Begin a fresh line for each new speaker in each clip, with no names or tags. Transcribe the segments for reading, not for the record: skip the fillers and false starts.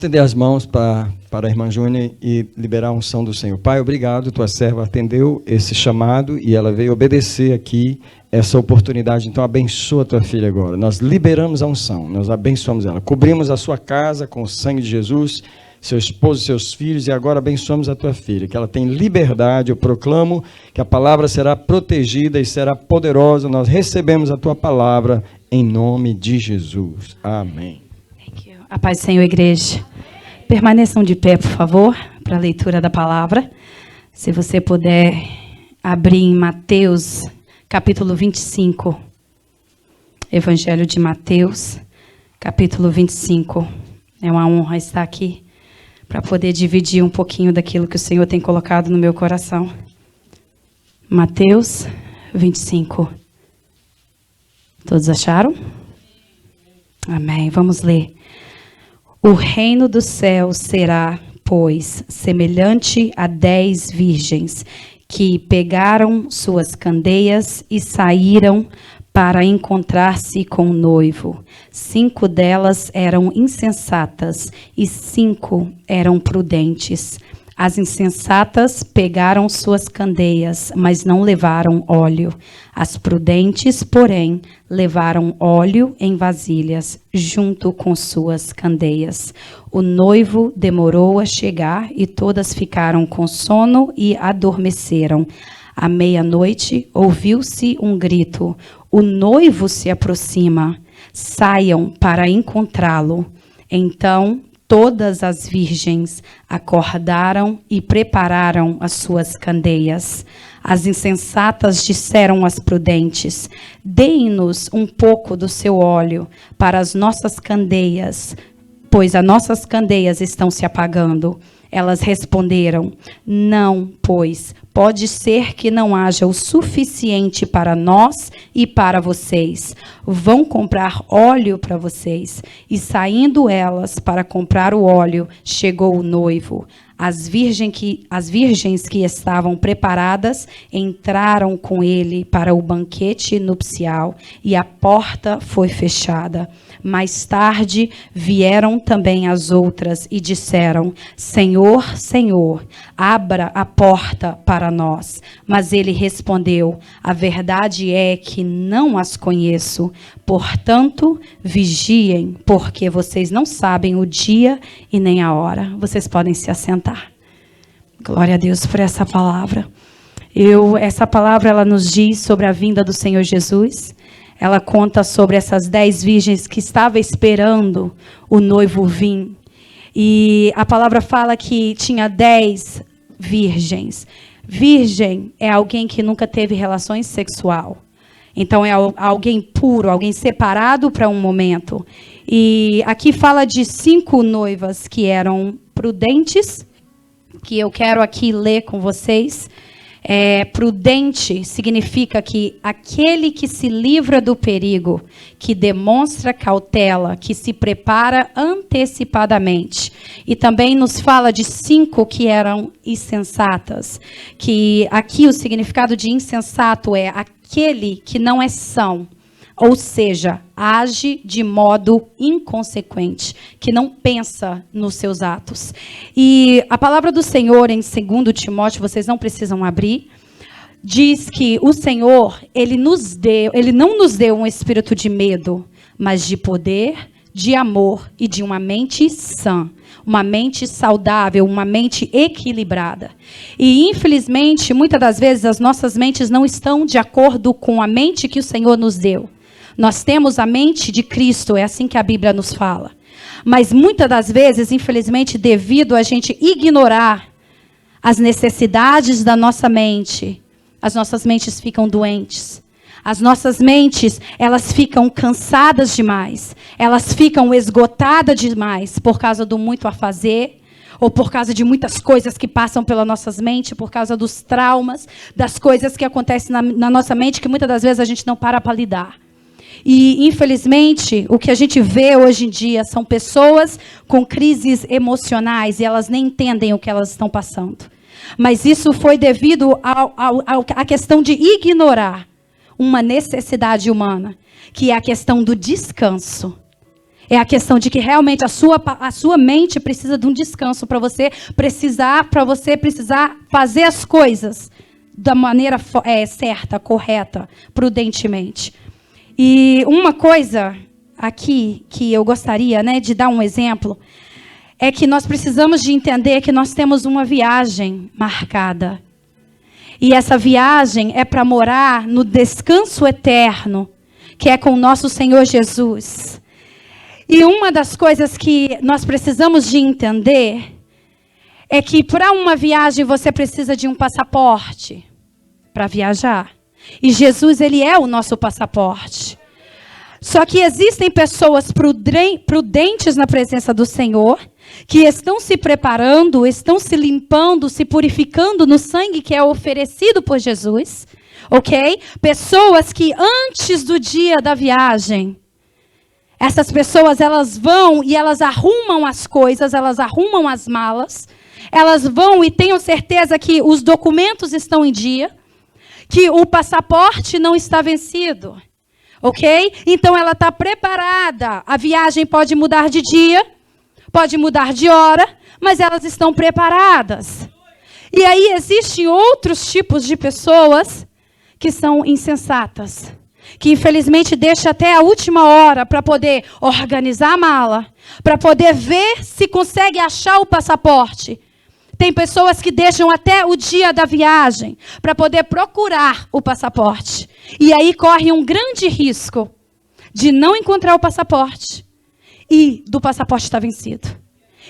Estender as mãos para a irmã Júnia e liberar a unção do Senhor. Pai, obrigado, tua serva atendeu esse chamado e ela veio obedecer aqui essa oportunidade. Então abençoa a tua filha agora. Nós liberamos a unção, nós abençoamos ela. Cobrimos a sua casa com o sangue de Jesus, seu esposo, seus filhos, e agora abençoamos a tua filha, que ela tem liberdade. Eu proclamo que a palavra será protegida e será poderosa. Nós recebemos a tua palavra em nome de Jesus. Amém.
A paz do Senhor, igreja. Permaneçam de pé, por favor, para a leitura da palavra. Se você puder abrir em Mateus, capítulo 25. Evangelho de Mateus, capítulo 25. É uma honra estar aqui para poder dividir um pouquinho daquilo que o Senhor tem colocado no meu coração. Mateus 25. Todos acharam? Amém. Vamos ler. O reino dos céus será, pois, semelhante a 10 virgens que pegaram suas candeias e saíram para encontrar-se com o noivo. 5 delas eram insensatas e 5 eram prudentes. As insensatas pegaram suas candeias, mas não levaram óleo. As prudentes, porém, levaram óleo em vasilhas, junto com suas candeias. O noivo demorou a chegar e todas ficaram com sono e adormeceram. À meia-noite, ouviu-se um grito: o noivo se aproxima, saiam para encontrá-lo. Então, todas as virgens acordaram e prepararam as suas candeias. As insensatas disseram às prudentes: deem-nos um pouco do seu óleo para as nossas candeias, pois as nossas candeias estão se apagando. Elas responderam: não, pois pode ser que não haja o suficiente para nós e para vocês. Vão comprar óleo para vocês. E saindo elas para comprar o óleo, chegou o noivo. As virgens que estavam preparadas entraram com ele para o banquete nupcial e a porta foi fechada. Mais tarde vieram também as outras e disseram: Senhor, Senhor, abra a porta para nós. Mas ele respondeu: a verdade é que não as conheço. Portanto, vigiem, porque vocês não sabem o dia e nem a hora. Vocês podem se assentar. Glória a Deus por essa palavra. Essa palavra ela nos diz sobre a vinda do Senhor Jesus. Ela conta sobre essas 10 virgens que estavam esperando o noivo vir. E a palavra fala que tinha 10 virgens. Virgem é alguém que nunca teve relações sexual. Então, é alguém puro, alguém separado para um momento. E aqui fala de 5 noivas que eram prudentes, que eu quero aqui ler com vocês. Prudente significa que aquele que se livra do perigo, que demonstra cautela, que se prepara antecipadamente. E também nos fala de 5 que eram insensatas, que aqui o significado de insensato é aquele que não é são, ou seja, age de modo inconsequente, que não pensa nos seus atos. E a palavra do Senhor em 2 Timóteo, vocês não precisam abrir, diz que o Senhor, ele não nos deu um espírito de medo, mas de poder, de amor e de uma mente sã, uma mente saudável, uma mente equilibrada. E, infelizmente, muitas das vezes as nossas mentes não estão de acordo com a mente que o Senhor nos deu. Nós temos a mente de Cristo, é assim que a Bíblia nos fala. Mas muitas das vezes, infelizmente, devido a gente ignorar as necessidades da nossa mente, as nossas mentes ficam doentes. As nossas mentes, elas ficam cansadas demais. Elas ficam esgotadas demais por causa do muito a fazer, ou por causa de muitas coisas que passam pelas nossas mentes, por causa dos traumas, das coisas que acontecem na nossa mente, que muitas das vezes a gente não para lidar. E, infelizmente, o que a gente vê hoje em dia são pessoas com crises emocionais e elas nem entendem o que elas estão passando. Mas isso foi devido à questão de ignorar uma necessidade humana, que é a questão do descanso. É a questão de que realmente a sua mente precisa de um descanso para você precisar fazer as coisas da maneira certa, correta, prudentemente. E uma coisa aqui que eu gostaria, né, de dar um exemplo, é que nós precisamos de entender que nós temos uma viagem marcada. E essa viagem é para morar no descanso eterno, que é com o nosso Senhor Jesus. E uma das coisas que nós precisamos de entender é que para uma viagem você precisa de um passaporte para viajar. E Jesus, ele é o nosso passaporte. Só que existem pessoas prudentes na presença do Senhor, que estão se preparando, estão se limpando, se purificando no sangue que é oferecido por Jesus, ok? Pessoas que antes do dia da viagem, essas pessoas, elas vão e elas arrumam as coisas, elas arrumam as malas, elas vão e tenham certeza que os documentos estão em dia, que o passaporte não está vencido, ok? Então ela está preparada, a viagem pode mudar de dia, pode mudar de hora, mas elas estão preparadas. E aí existem outros tipos de pessoas que são insensatas, que infelizmente deixa até a última hora para poder organizar a mala, para poder ver se consegue achar o passaporte. Tem pessoas que deixam até o dia da viagem para poder procurar o passaporte. E aí corre um grande risco de não encontrar o passaporte e do passaporte estar vencido.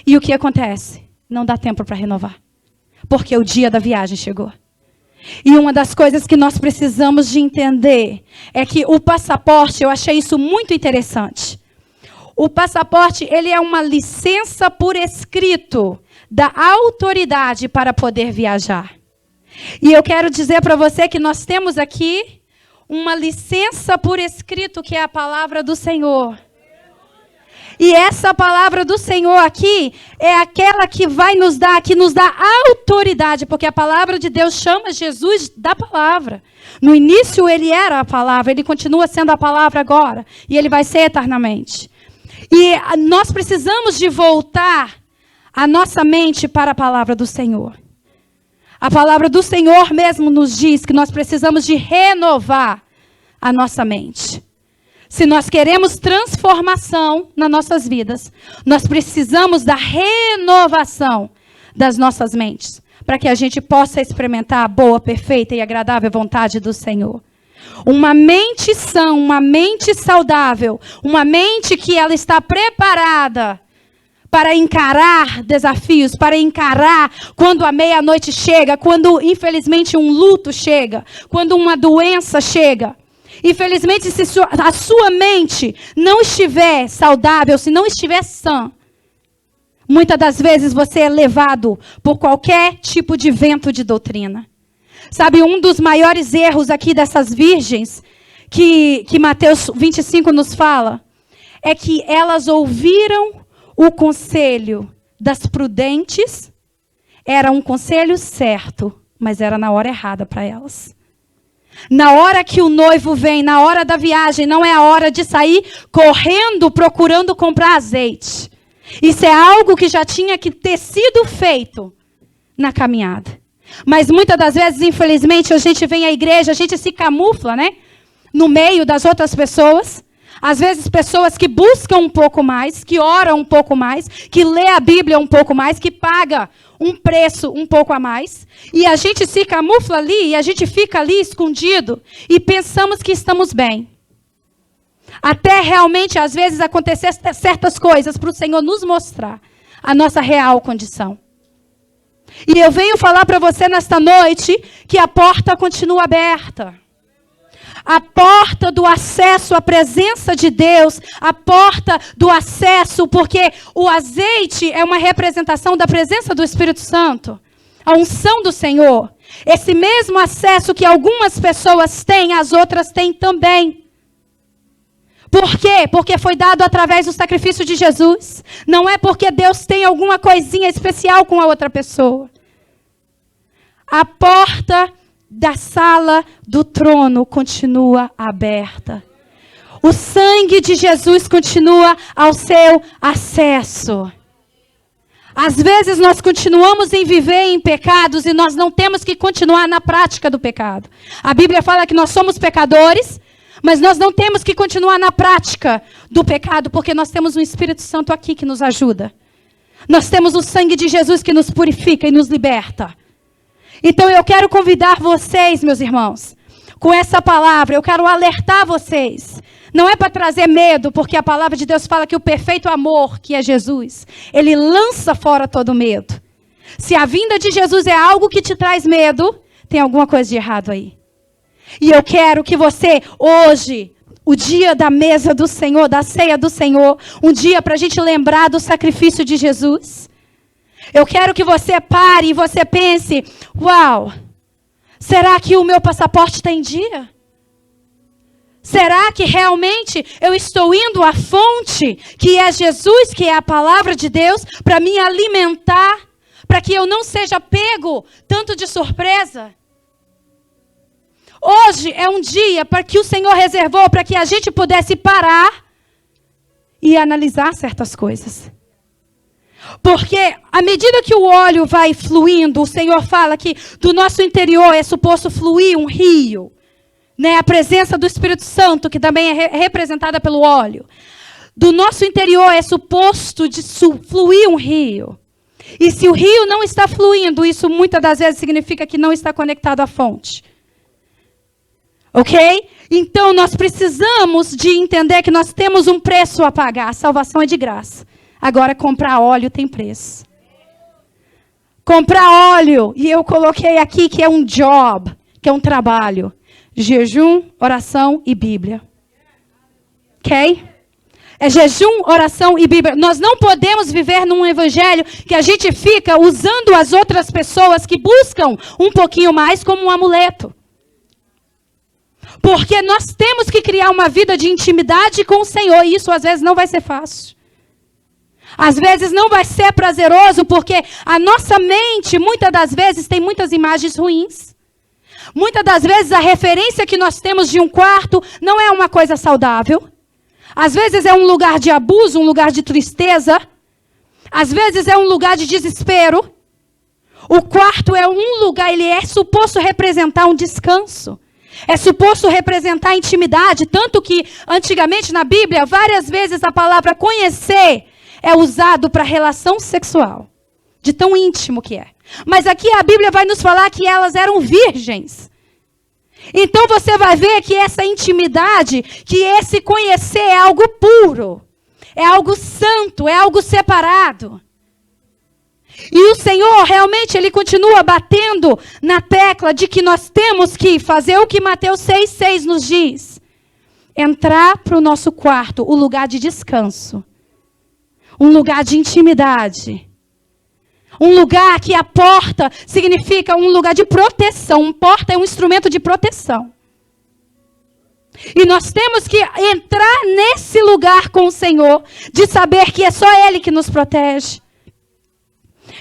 E o que acontece? Não dá tempo para renovar, porque o dia da viagem chegou. E uma das coisas que nós precisamos de entender é que o passaporte, eu achei isso muito interessante. O passaporte, ele é uma licença por escrito da autoridade para poder viajar. E eu quero dizer para você que nós temos aqui uma licença por escrito, que é a palavra do Senhor. E essa palavra do Senhor aqui é aquela que vai nos dar, que nos dá autoridade, porque a palavra de Deus chama Jesus da palavra. No início ele era a palavra, ele continua sendo a palavra agora, e ele vai ser eternamente. E nós precisamos de voltar a nossa mente para a palavra do Senhor. A palavra do Senhor mesmo nos diz que nós precisamos de renovar a nossa mente. Se nós queremos transformação nas nossas vidas, nós precisamos da renovação das nossas mentes, para que a gente possa experimentar a boa, perfeita e agradável vontade do Senhor. Uma mente sã, uma mente saudável, uma mente que ela está preparada para encarar desafios, para encarar quando a meia-noite chega, quando infelizmente um luto chega, quando uma doença chega. Infelizmente, se a sua mente não estiver saudável, se não estiver sã, muitas das vezes você é levado por qualquer tipo de vento de doutrina. Sabe, um dos maiores erros aqui dessas virgens, que Mateus 25 nos fala, é que elas ouviram o conselho das prudentes, era um conselho certo, mas era na hora errada para elas. Na hora que o noivo vem, na hora da viagem, não é a hora de sair correndo, procurando comprar azeite. Isso é algo que já tinha que ter sido feito na caminhada. Mas muitas das vezes, infelizmente, a gente vem à igreja, a gente se camufla, né? No meio das outras pessoas. Às vezes, pessoas que buscam um pouco mais, que oram um pouco mais, que lê a Bíblia um pouco mais, que paga um preço um pouco a mais. E a gente se camufla ali, e a gente fica ali escondido, e pensamos que estamos bem. Até realmente, às vezes, acontecer certas coisas para o Senhor nos mostrar a nossa real condição. E eu venho falar para você nesta noite que a porta continua aberta. A porta do acesso à presença de Deus, a porta do acesso, porque o azeite é uma representação da presença do Espírito Santo, a unção do Senhor. Esse mesmo acesso que algumas pessoas têm, as outras têm também. Por quê? Porque foi dado através do sacrifício de Jesus. Não é porque Deus tem alguma coisinha especial com a outra pessoa. A porta da sala do trono continua aberta. O sangue de Jesus continua ao seu acesso. Às vezes nós continuamos em viver em pecados e nós não temos que continuar na prática do pecado. A Bíblia fala que nós somos pecadores, mas nós não temos que continuar na prática do pecado, porque nós temos um Espírito Santo aqui que nos ajuda. Nós temos o sangue de Jesus que nos purifica e nos liberta. Então eu quero convidar vocês, meus irmãos, com essa palavra, eu quero alertar vocês. Não é para trazer medo, porque a palavra de Deus fala que o perfeito amor, que é Jesus, ele lança fora todo medo. Se a vinda de Jesus é algo que te traz medo, tem alguma coisa de errado aí. E eu quero que você, hoje, o dia da mesa do Senhor, da ceia do Senhor, um dia para a gente lembrar do sacrifício de Jesus. Eu quero que você pare e você pense, uau, será que o meu passaporte está em dia? Será que realmente eu estou indo à fonte, que é Jesus, que é a palavra de Deus, para me alimentar, para que eu não seja pego tanto de surpresa? Hoje é um dia para que o Senhor reservou para que a gente pudesse parar e analisar certas coisas. Porque à medida que o óleo vai fluindo, o Senhor fala que do nosso interior é suposto fluir um rio. Né, a presença do Espírito Santo, que também é representada pelo óleo. Do nosso interior é suposto de fluir um rio. E se o rio não está fluindo, isso muitas das vezes significa que não está conectado à fonte. Ok? Então nós precisamos de entender que nós temos um preço a pagar. A salvação é de graça. Agora comprar óleo tem preço. Comprar óleo, e eu coloquei aqui que é um job, que é um trabalho. Jejum, oração e Bíblia. Ok? É jejum, oração e Bíblia. Nós não podemos viver num evangelho que a gente fica usando as outras pessoas que buscam um pouquinho mais como um amuleto. Porque nós temos que criar uma vida de intimidade com o Senhor. E isso às vezes não vai ser fácil. Às vezes não vai ser prazeroso, porque a nossa mente, muitas das vezes, tem muitas imagens ruins. Muitas das vezes a referência que nós temos de um quarto não é uma coisa saudável. Às vezes é um lugar de abuso, um lugar de tristeza. Às vezes é um lugar de desespero. O quarto é um lugar, ele é suposto representar um descanso. É suposto representar intimidade, tanto que antigamente na Bíblia, várias vezes a palavra conhecer é usado para relação sexual. De tão íntimo que é. Mas aqui a Bíblia vai nos falar que elas eram virgens. Então você vai ver que essa intimidade, que esse conhecer é algo puro. É algo santo, é algo separado. E o Senhor realmente, Ele continua batendo na tecla de que nós temos que fazer o que Mateus 6,6 nos diz. Entrar para o nosso quarto, o lugar de descanso. Um lugar de intimidade. Um lugar que a porta significa um lugar de proteção. Uma porta é um instrumento de proteção. E nós temos que entrar nesse lugar com o Senhor, de saber que é só Ele que nos protege.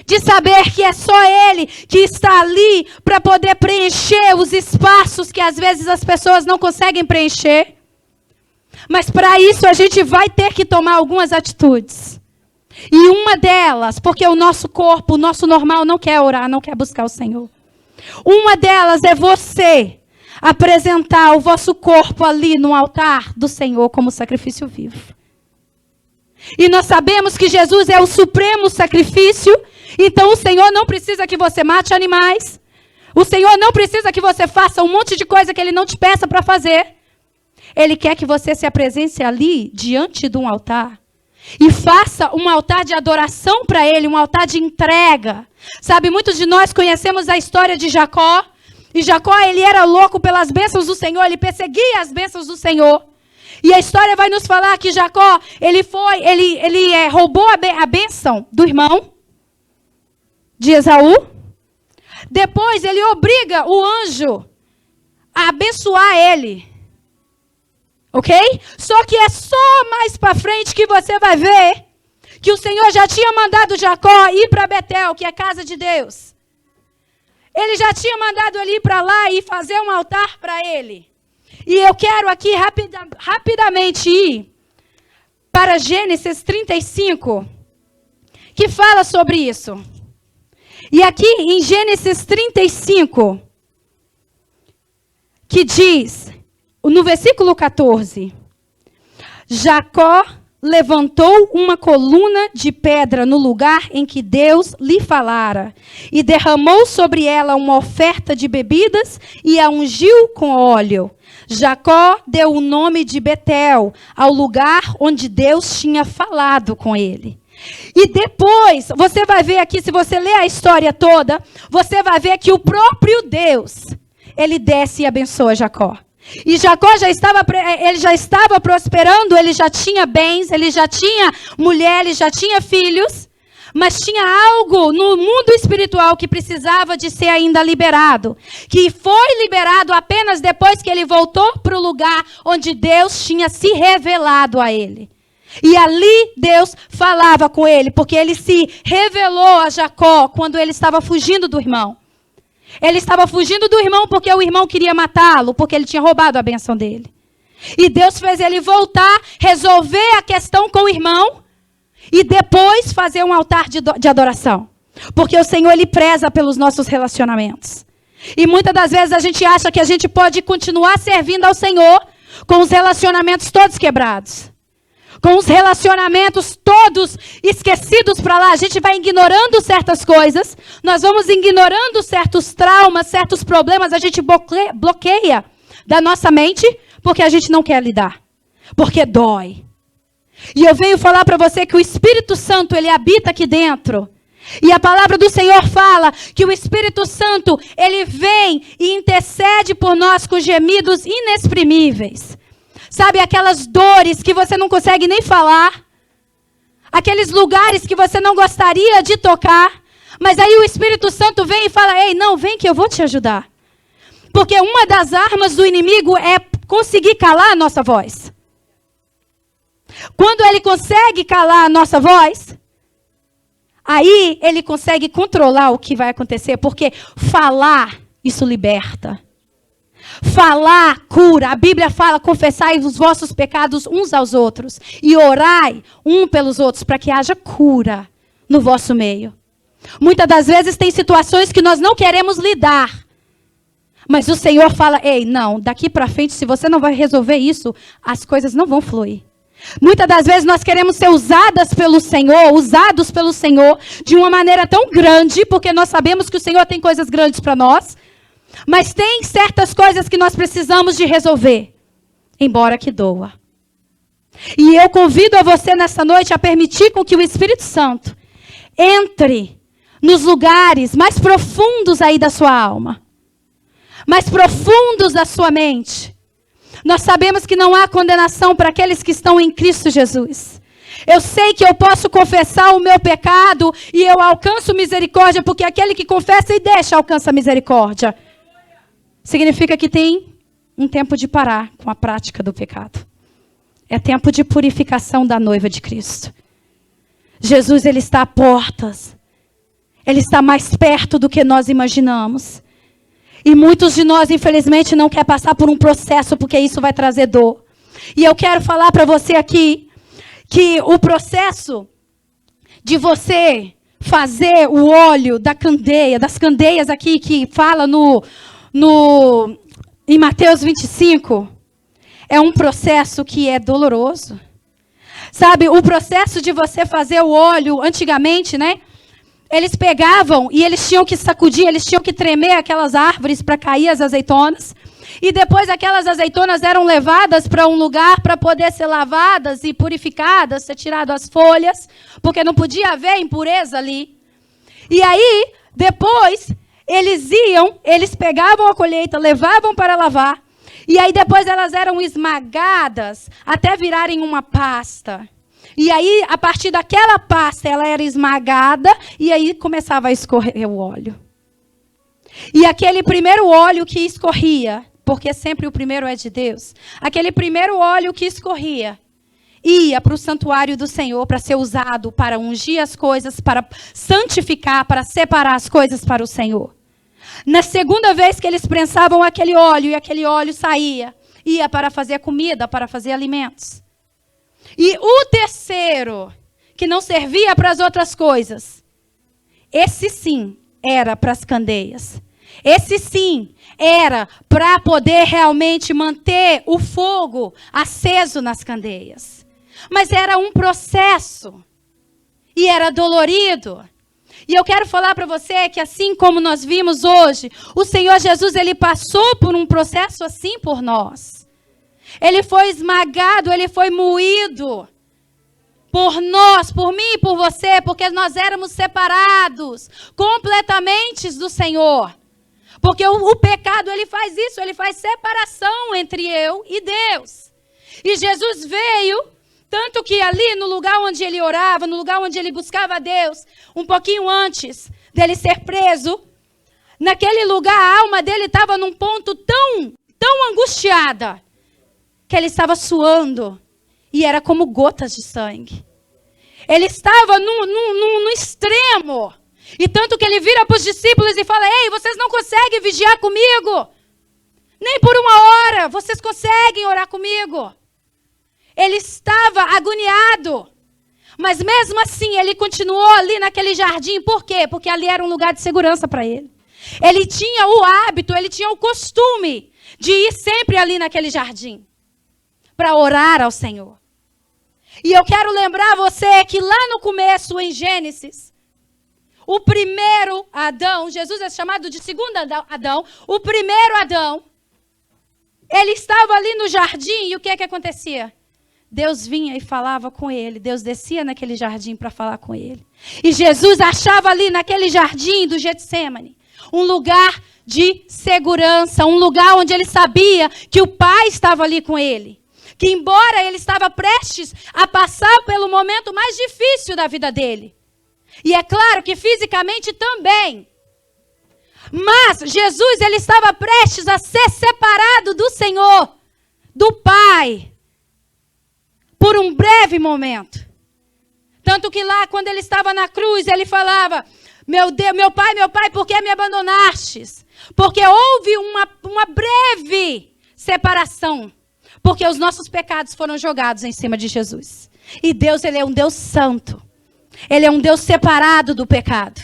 De saber que é só Ele que está ali para poder preencher os espaços que às vezes as pessoas não conseguem preencher. Mas para isso a gente vai ter que tomar algumas atitudes. E uma delas, porque o nosso corpo, o nosso normal não quer orar, não quer buscar o Senhor. Uma delas é você apresentar o vosso corpo ali no altar do Senhor como sacrifício vivo. E nós sabemos que Jesus é o supremo sacrifício, então o Senhor não precisa que você mate animais. O Senhor não precisa que você faça um monte de coisa que Ele não te peça para fazer. Ele quer que você se apresente ali, diante de um altar. E faça um altar de adoração para Ele, um altar de entrega. Sabe, muitos de nós conhecemos a história de Jacó. E Jacó, ele era louco pelas bênçãos do Senhor, ele perseguia as bênçãos do Senhor. E a história vai nos falar que Jacó, ele roubou a bênção do irmão de Esaú. Depois ele obriga o anjo a abençoar ele. Ok? Só que é só mais para frente que você vai ver que o Senhor já tinha mandado Jacó ir para Betel, que é a casa de Deus. Ele já tinha mandado ele ir para lá e fazer um altar para ele. E eu quero aqui rapidamente ir para Gênesis 35, que fala sobre isso. E aqui em Gênesis 35, que diz, no versículo 14, Jacó levantou uma coluna de pedra no lugar em que Deus lhe falara, e derramou sobre ela uma oferta de bebidas e a ungiu com óleo. Jacó deu o nome de Betel ao lugar onde Deus tinha falado com ele. E depois, você vai ver aqui, se você ler a história toda, você vai ver que o próprio Deus, ele desce e abençoa Jacó. E Jacó ele já estava prosperando, ele já tinha bens, ele já tinha mulher, ele já tinha filhos, mas tinha algo no mundo espiritual que precisava de ser ainda liberado, que foi liberado apenas depois que ele voltou para o lugar onde Deus tinha se revelado a ele. E ali Deus falava com ele, porque ele se revelou a Jacó quando ele estava fugindo do irmão. Ele estava fugindo do irmão porque o irmão queria matá-lo, porque ele tinha roubado a bênção dele. E Deus fez ele voltar, resolver a questão com o irmão e depois fazer um altar de adoração. Porque o Senhor, ele preza pelos nossos relacionamentos. E muitas das vezes a gente acha que a gente pode continuar servindo ao Senhor com os relacionamentos todos quebrados. Com os relacionamentos todos esquecidos para lá, a gente vai ignorando certas coisas, nós vamos ignorando certos traumas, certos problemas, a gente bloqueia da nossa mente, porque a gente não quer lidar, porque dói. E eu venho falar para você que o Espírito Santo, ele habita aqui dentro. E a palavra do Senhor fala que o Espírito Santo, ele vem e intercede por nós com gemidos inexprimíveis. Sabe, aquelas dores que você não consegue nem falar. Aqueles lugares que você não gostaria de tocar. Mas aí o Espírito Santo vem e fala, ei, não, vem que eu vou te ajudar. Porque uma das armas do inimigo é conseguir calar a nossa voz. Quando ele consegue calar a nossa voz, aí ele consegue controlar o que vai acontecer. Porque falar, isso liberta. Falar cura. A Bíblia fala, confessai os vossos pecados uns aos outros e orai um pelos outros para que haja cura no vosso meio. Muitas das vezes tem situações que nós não queremos lidar, mas o Senhor fala, ei, não, daqui para frente, se você não vai resolver isso, as coisas não vão fluir. Muitas das vezes nós queremos ser usados pelo Senhor de uma maneira tão grande, porque nós sabemos que o Senhor tem coisas grandes para nós. Mas tem certas coisas que nós precisamos de resolver, embora que doa. E eu convido a você nessa noite a permitir com que o Espírito Santo entre nos lugares mais profundos aí da sua alma, mais profundos da sua mente. Nós sabemos que não há condenação para aqueles que estão em Cristo Jesus. Eu sei que eu posso confessar o meu pecado e eu alcanço misericórdia, porque aquele que confessa e deixa alcança misericórdia. Significa que tem um tempo de parar com a prática do pecado. É tempo de purificação da noiva de Cristo. Jesus, ele está a portas. Ele está mais perto do que nós imaginamos. E muitos de nós, infelizmente, não querem passar por um processo, porque isso vai trazer dor. E eu quero falar para você aqui, que o processo de você fazer o óleo da candeia, das candeias aqui, que fala em Mateus 25, é um processo que é doloroso. Sabe, o processo de você fazer o óleo, antigamente, né? Eles pegavam e eles tinham que sacudir, eles tinham que tremer aquelas árvores para cair as azeitonas. E depois aquelas azeitonas eram levadas para um lugar para poder ser lavadas e purificadas, ser tirado as folhas, porque não podia haver impureza ali. E aí, depois, eles pegavam a colheita, levavam para lavar, e aí depois elas eram esmagadas até virarem uma pasta. E aí, a partir daquela pasta, ela era esmagada, e aí começava a escorrer o óleo. E aquele primeiro óleo que escorria, porque sempre o primeiro é de Deus, aquele primeiro óleo que escorria, ia para o santuário do Senhor para ser usado para ungir as coisas, para santificar, para separar as coisas para o Senhor. Na segunda vez que eles prensavam aquele óleo e aquele óleo saía, ia para fazer comida, para fazer alimentos. E o terceiro, que não servia para as outras coisas, esse sim era para as candeias. Esse sim era para poder realmente manter o fogo aceso nas candeias. Mas era um processo. E era dolorido. E eu quero falar para você que assim como nós vimos hoje, o Senhor Jesus, ele passou por um processo assim por nós. Ele foi esmagado, ele foi moído por nós, por mim e por você, porque nós éramos separados completamente do Senhor. Porque o pecado, ele faz isso, ele faz separação entre eu e Deus. E Jesus veio, tanto que ali no lugar onde ele orava, no lugar onde ele buscava a Deus, um pouquinho antes dele ser preso, naquele lugar a alma dele estava num ponto tão angustiada, que ele estava suando, e era como gotas de sangue. Ele estava no extremo. E tanto que ele vira para os discípulos e fala: ei, vocês não conseguem vigiar comigo? Nem por uma hora vocês conseguem orar comigo. Ele estava agoniado. Mas mesmo assim, ele continuou ali naquele jardim. Por quê? Porque ali era um lugar de segurança para ele. Ele tinha o hábito, ele tinha o costume de ir sempre ali naquele jardim para orar ao Senhor. E eu quero lembrar você que lá no começo, em Gênesis, o primeiro Adão, Jesus é chamado de segundo Adão, o primeiro Adão, ele estava ali no jardim e o que é que acontecia? Deus vinha e falava com ele, Deus descia naquele jardim para falar com ele. E Jesus achava ali naquele jardim do Getsêmani um lugar de segurança, um lugar onde ele sabia que o Pai estava ali com ele. Que embora ele estava prestes a passar pelo momento mais difícil da vida dele. E é claro que fisicamente também. Mas Jesus, ele estava prestes a ser separado do Senhor, do Pai, por um breve momento. Tanto que lá, quando ele estava na cruz, ele falava: meu Deus, meu Pai, por que me abandonastes? Porque houve uma breve separação. Porque os nossos pecados foram jogados em cima de Jesus. E Deus, ele é um Deus santo. Ele é um Deus separado do pecado.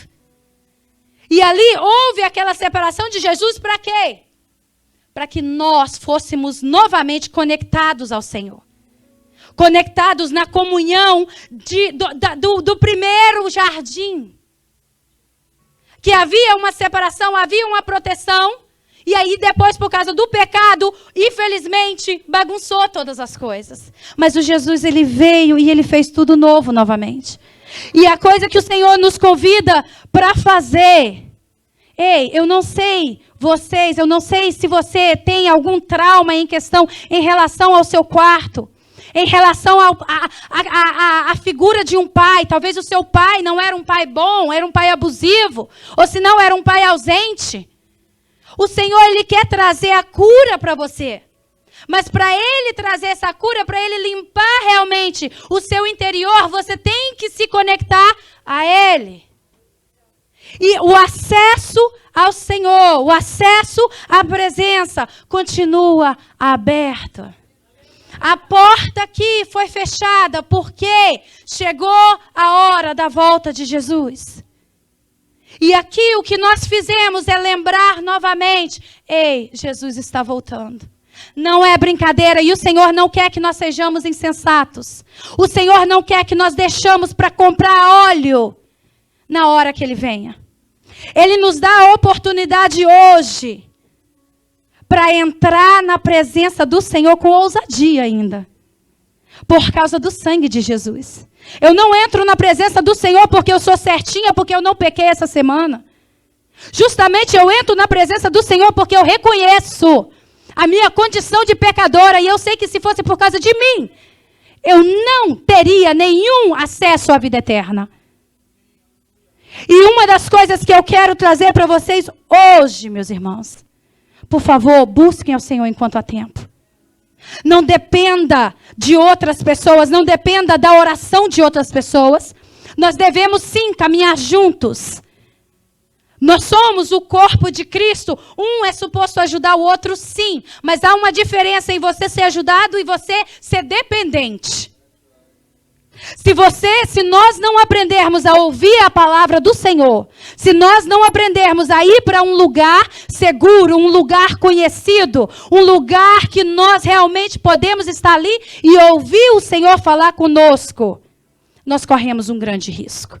E ali houve aquela separação de Jesus para quê? Para que nós fôssemos novamente conectados ao Senhor. Conectados na comunhão do primeiro jardim. Que havia uma separação, havia uma proteção. E aí depois, por causa do pecado, infelizmente, bagunçou todas as coisas. Mas o Jesus, ele veio e ele fez tudo novo novamente. E a coisa que o Senhor nos convida para fazer. Ei, eu não sei vocês, eu não sei se você tem algum trauma em questão em relação ao seu quarto. Em relação à figura de um pai. Talvez o seu pai não era um pai bom, era um pai abusivo. Ou se não, era um pai ausente. O Senhor, ele quer trazer a cura para você. Mas para ele trazer essa cura, para ele limpar realmente o seu interior, você tem que se conectar a ele. E o acesso ao Senhor, o acesso à presença continua aberto. A porta aqui foi fechada porque chegou a hora da volta de Jesus. E aqui o que nós fizemos é lembrar novamente: ei, Jesus está voltando. Não é brincadeira, e o Senhor não quer que nós sejamos insensatos. O Senhor não quer que nós deixamos para comprar óleo na hora que Ele venha. Ele nos dá a oportunidade hoje para entrar na presença do Senhor com ousadia ainda. Por causa do sangue de Jesus. Eu não entro na presença do Senhor porque eu sou certinha, porque eu não pequei essa semana. Justamente eu entro na presença do Senhor porque eu reconheço a minha condição de pecadora. E eu sei que se fosse por causa de mim, eu não teria nenhum acesso à vida eterna. E uma das coisas que eu quero trazer para vocês hoje, meus irmãos, por favor, busquem ao Senhor enquanto há tempo. Não dependa de outras pessoas, não dependa da oração de outras pessoas. Nós devemos sim caminhar juntos Nós somos o corpo de Cristo. Um é suposto ajudar o outro, sim. Mas há uma diferença em você ser ajudado e você ser dependente. Se nós não aprendermos a ouvir a palavra do Senhor, se nós não aprendermos a ir para um lugar seguro, um lugar conhecido, um lugar que nós realmente podemos estar ali e ouvir o Senhor falar conosco, nós corremos um grande risco.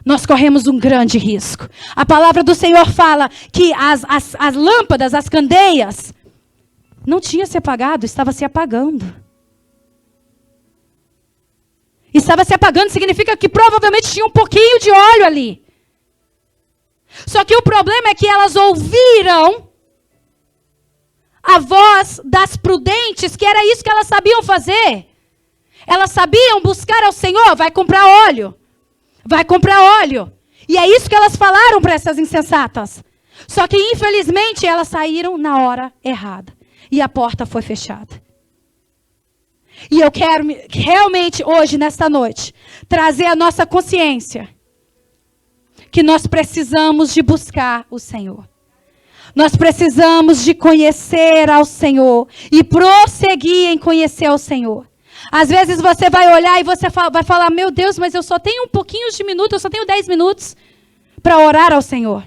Nós corremos um grande risco. A palavra do Senhor fala que as lâmpadas, as candeias, não tinha se apagado, estava se apagando. Estava se apagando significa que provavelmente tinha um pouquinho de óleo ali. Só que o problema é que elas ouviram a voz das prudentes, que era isso que elas sabiam fazer. Elas sabiam buscar ao Senhor, vai comprar óleo. Vai comprar óleo. E é isso que elas falaram para essas insensatas. Só que infelizmente elas saíram na hora errada. E a porta foi fechada. E eu quero realmente hoje, nesta noite, trazer a nossa consciência que nós precisamos de buscar o Senhor. Nós precisamos de conhecer ao Senhor e prosseguir em conhecer ao Senhor. Às vezes você vai olhar e você vai falar, meu Deus, mas eu só tenho um pouquinho de minuto, eu só tenho 10 minutos para orar ao Senhor.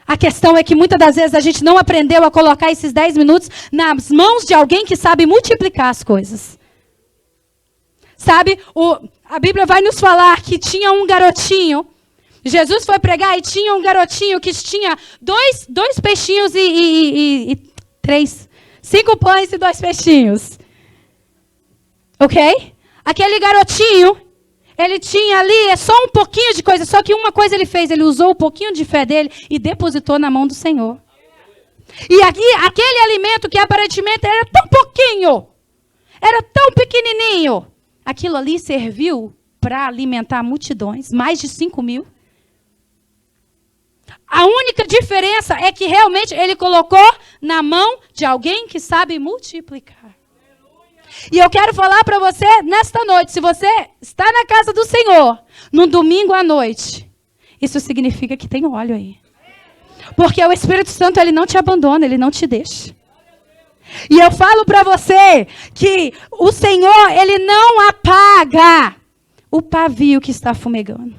A questão é que muitas das vezes a gente não aprendeu a colocar esses 10 minutos nas mãos de alguém que sabe multiplicar as coisas. Sabe, a Bíblia vai nos falar que tinha um garotinho. Jesus foi pregar e tinha um garotinho que tinha dois peixinhos e 5 pães e 2 peixinhos. Ok? Aquele garotinho, ele tinha ali só um pouquinho de coisa, só que uma coisa ele fez, ele usou um pouquinho de fé dele e depositou na mão do Senhor. E aqui, aquele alimento que aparentemente era tão pouquinho, era tão pequenininho, aquilo ali serviu para alimentar multidões, mais de 5.000. A única diferença é que realmente ele colocou na mão de alguém que sabe multiplicar. E eu quero falar para você nesta noite, se você está na casa do Senhor, no domingo à noite, isso significa que tem óleo aí. Porque o Espírito Santo, ele não te abandona, ele não te deixa. E eu falo para você que o Senhor, ele não apaga o pavio que está fumegando.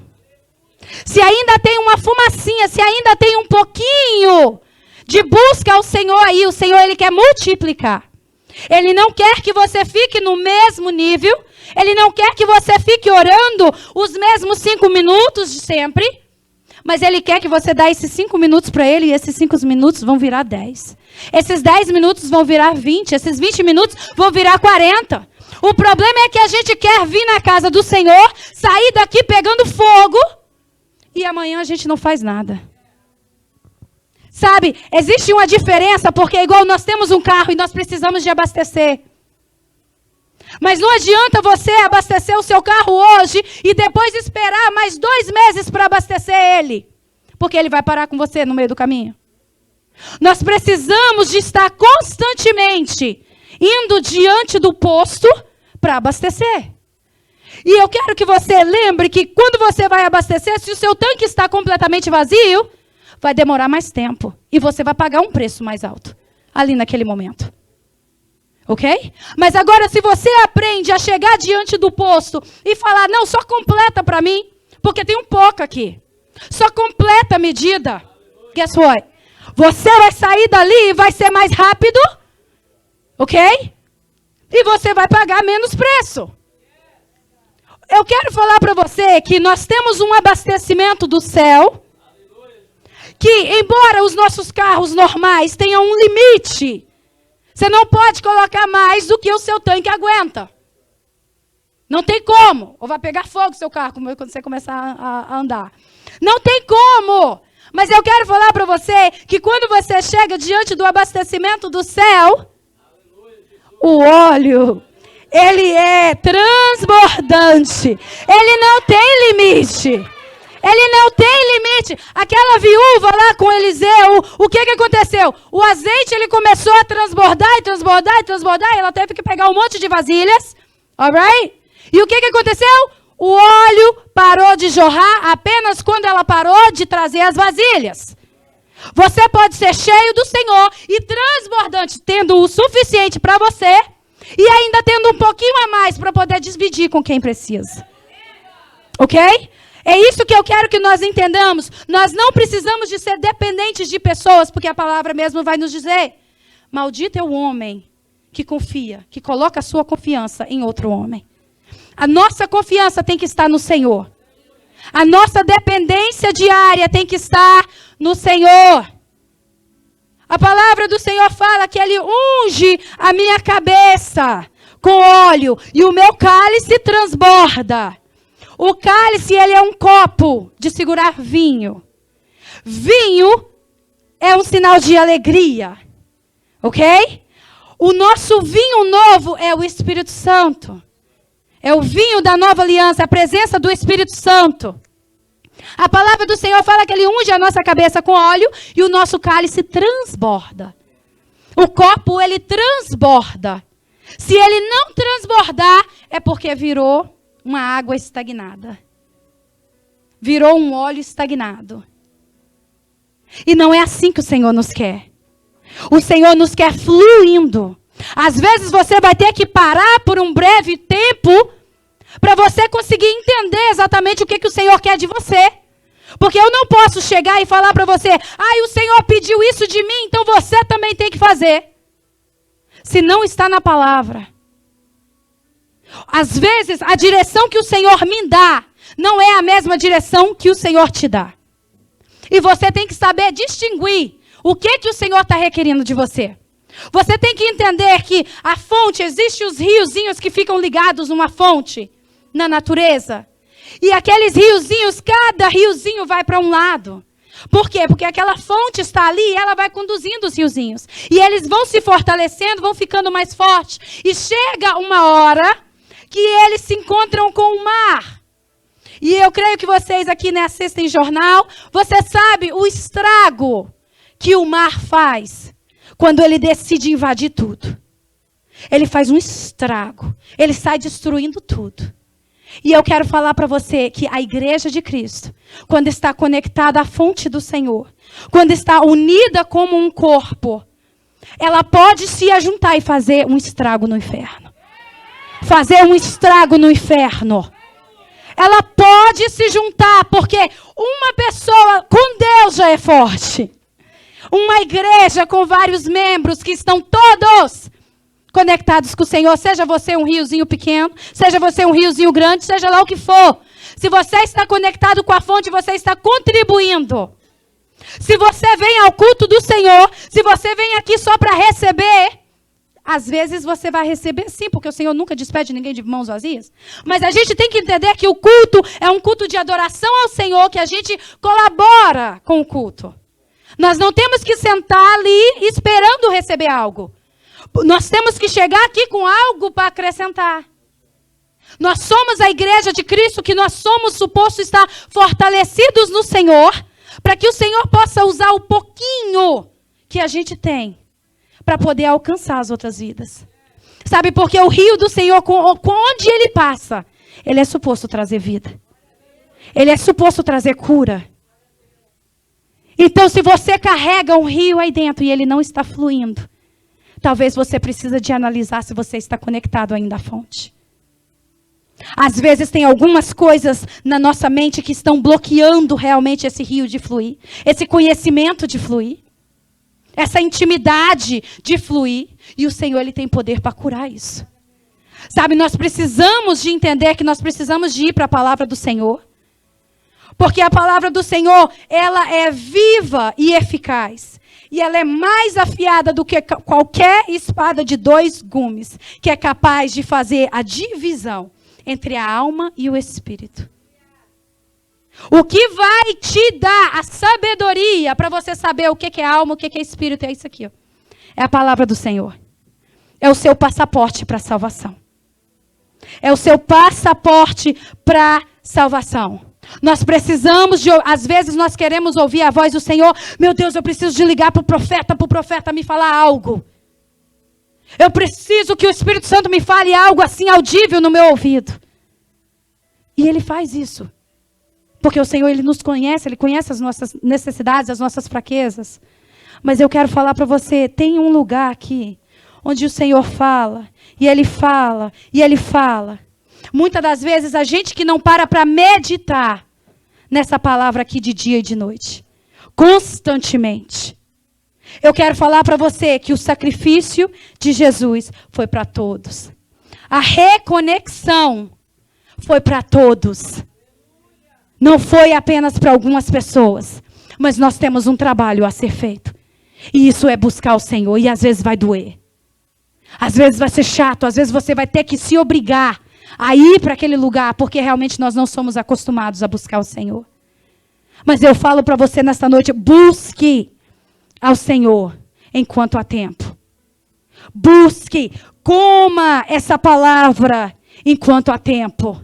Se ainda tem uma fumacinha, se ainda tem um pouquinho de busca ao Senhor aí, o Senhor, ele quer multiplicar. Ele não quer que você fique no mesmo nível. Ele não quer que você fique orando os mesmos 5 minutos de sempre. Mas ele quer que você dê esses 5 minutos para ele. E esses 5 minutos vão virar 10. Esses 10 minutos vão virar 20. Esses 20 minutos vão virar 40. O problema é que a gente quer vir na casa do Senhor, sair daqui pegando fogo. E amanhã a gente não faz nada. Sabe, existe uma diferença, porque igual nós temos um carro e nós precisamos de abastecer. Mas não adianta você abastecer o seu carro hoje e depois esperar mais 2 meses para abastecer ele. Porque ele vai parar com você no meio do caminho. Nós precisamos de estar constantemente indo diante do posto para abastecer. E eu quero que você lembre que quando você vai abastecer, se o seu tanque está completamente vazio, vai demorar mais tempo. E você vai pagar um preço mais alto ali naquele momento. Ok? Mas agora, se você aprende a chegar diante do posto e falar, não, só completa para mim, porque tem um pouco aqui. Só completa a medida. Guess what? Você vai sair dali e vai ser mais rápido. Ok? E você vai pagar menos preço. Eu quero falar para você que nós temos um abastecimento do céu, que, embora os nossos carros normais tenham um limite, você não pode colocar mais do que o seu tanque aguenta. Não tem como. Ou vai pegar fogo o seu carro quando você começar a andar. Não tem como. Mas eu quero falar para você que quando você chega diante do abastecimento do céu, o óleo, ele é transbordante. Ele não tem limite. Ele não tem limite. Aquela viúva lá com Eliseu, o que aconteceu? O azeite, ele começou a transbordar e transbordar e transbordar. E ela teve que pegar um monte de vasilhas. Alright? E o que aconteceu? O óleo parou de jorrar apenas quando ela parou de trazer as vasilhas. Você pode ser cheio do Senhor e transbordante, tendo o suficiente para você e ainda tendo um pouquinho a mais para poder dividir com quem precisa. Ok? É isso que eu quero que nós entendamos. Nós não precisamos de ser dependentes de pessoas, porque a palavra mesmo vai nos dizer: maldito é o homem que confia, que coloca a sua confiança em outro homem. A nossa confiança tem que estar no Senhor. A nossa dependência diária tem que estar no Senhor. A palavra do Senhor fala que Ele unge a minha cabeça com óleo e o meu cálice transborda. O cálice, ele é um copo de segurar vinho. Vinho é um sinal de alegria. Ok? O nosso vinho novo é o Espírito Santo. É o vinho da nova aliança, a presença do Espírito Santo. A palavra do Senhor fala que Ele unge a nossa cabeça com óleo e o nosso cálice transborda. O copo, ele transborda. Se ele não transbordar, é porque virou uma água estagnada. Virou um óleo estagnado. E não é assim que o Senhor nos quer. O Senhor nos quer fluindo. Às vezes você vai ter que parar por um breve tempo para você conseguir entender exatamente o que o Senhor quer de você. Porque eu não posso chegar e falar para você: o Senhor pediu isso de mim, então você também tem que fazer. Se não está na palavra. Às vezes, a direção que o Senhor me dá não é a mesma direção que o Senhor te dá. E você tem que saber distinguir o que o Senhor está requerendo de você. Você tem que entender que a fonte, existem os riozinhos que ficam ligados numa fonte na natureza. E aqueles riozinhos, cada riozinho vai para um lado. Por quê? Porque aquela fonte está ali e ela vai conduzindo os riozinhos. E eles vão se fortalecendo, vão ficando mais fortes. E chega uma hora que eles se encontram com o mar. E eu creio que vocês aqui, né, assistem jornal. Você sabe o estrago que o mar faz quando ele decide invadir tudo. Ele faz um estrago. Ele sai destruindo tudo. E eu quero falar para você que a igreja de Cristo, quando está conectada à fonte do Senhor, quando está unida como um corpo, ela pode se ajuntar e fazer um estrago no inferno. Fazer um estrago no inferno. Ela pode se juntar, porque uma pessoa com Deus já é forte. Uma igreja com vários membros que estão todos conectados com o Senhor, seja você um riozinho pequeno, seja você um riozinho grande, seja lá o que for. Se você está conectado com a fonte, você está contribuindo. Se você vem ao culto do Senhor, se você vem aqui só para receber, às vezes você vai receber sim, porque o Senhor nunca despede ninguém de mãos vazias. Mas a gente tem que entender que o culto é um culto de adoração ao Senhor, que a gente colabora com o culto. Nós não temos que sentar ali esperando receber algo. Nós temos que chegar aqui com algo para acrescentar. Nós somos a igreja de Cristo, que nós somos supostos estar fortalecidos no Senhor, para que o Senhor possa usar o pouquinho que a gente tem para poder alcançar as outras vidas. Sabe, porque o rio do Senhor, com onde ele passa, ele é suposto trazer vida. Ele é suposto trazer cura. Então, se você carrega um rio aí dentro e ele não está fluindo, talvez você precise de analisar se você está conectado ainda à fonte. Às vezes tem algumas coisas na nossa mente que estão bloqueando realmente esse rio de fluir. Esse conhecimento de fluir. Essa intimidade de fluir. E o Senhor, Ele tem poder para curar isso. Sabe, nós precisamos de entender que nós precisamos de ir para a palavra do Senhor. Porque a palavra do Senhor, ela é viva e eficaz. E ela é mais afiada do que qualquer espada de 2 gumes, que é capaz de fazer a divisão entre a alma e o espírito. O que vai te dar a sabedoria para você saber o que é alma, o que é espírito, é isso aqui. Ó. É a palavra do Senhor. É o seu passaporte para a salvação. É o seu passaporte para a salvação. Nós precisamos de, às vezes nós queremos ouvir a voz do Senhor. Meu Deus, eu preciso de ligar para o profeta me falar algo. Eu preciso que o Espírito Santo me fale algo assim audível no meu ouvido. E Ele faz isso. Porque o Senhor, Ele nos conhece, Ele conhece as nossas necessidades, as nossas fraquezas. Mas eu quero falar para você, tem um lugar aqui, onde o Senhor fala, e Ele fala, e Ele fala. Muitas das vezes, a gente que não para meditar nessa palavra aqui de dia e de noite. Constantemente. Eu quero falar para você que o sacrifício de Jesus foi para todos. A reconexão foi para todos. Não foi apenas para algumas pessoas. Mas nós temos um trabalho a ser feito. E isso é buscar o Senhor. E às vezes vai doer. Às vezes vai ser chato. Às vezes você vai ter que se obrigar a ir para aquele lugar. Porque realmente nós não somos acostumados a buscar o Senhor. Mas eu falo para você nesta noite. Busque ao Senhor enquanto há tempo. Busque. Coma essa palavra enquanto há tempo.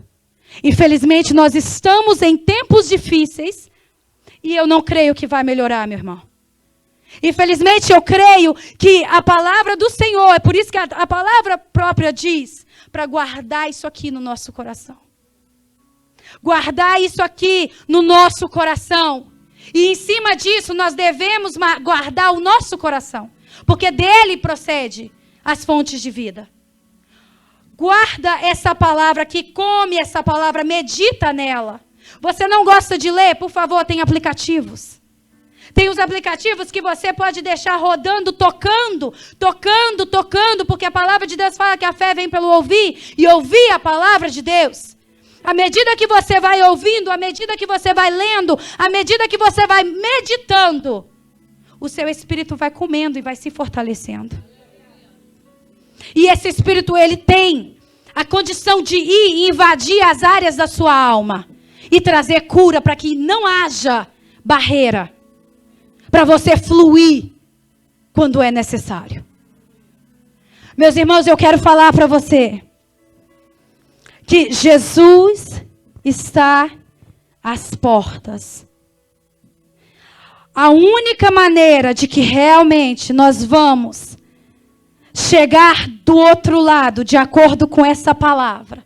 Infelizmente, nós estamos em tempos difíceis e eu não creio que vai melhorar, meu irmão. Infelizmente, eu creio que a palavra do Senhor, é por isso que a palavra própria diz, para guardar isso aqui no nosso coração. Guardar isso aqui no nosso coração. E em cima disso, nós devemos guardar o nosso coração, porque dele procede as fontes de vida. Guarda essa palavra aqui, come essa palavra, medita nela. Você não gosta de ler? Por favor, tem aplicativos. Tem os aplicativos que você pode deixar rodando, tocando, porque a palavra de Deus fala que a fé vem pelo ouvir, e ouvir a palavra de Deus. À medida que você vai ouvindo, à medida que você vai lendo, à medida que você vai meditando, o seu espírito vai comendo e vai se fortalecendo. E esse espírito, ele tem a condição de ir e invadir as áreas da sua alma. E trazer cura para que não haja barreira. Para você fluir quando é necessário. Meus irmãos, eu quero falar para você. Que Jesus está às portas. A única maneira de que realmente nós vamos chegar do outro lado, de acordo com essa palavra,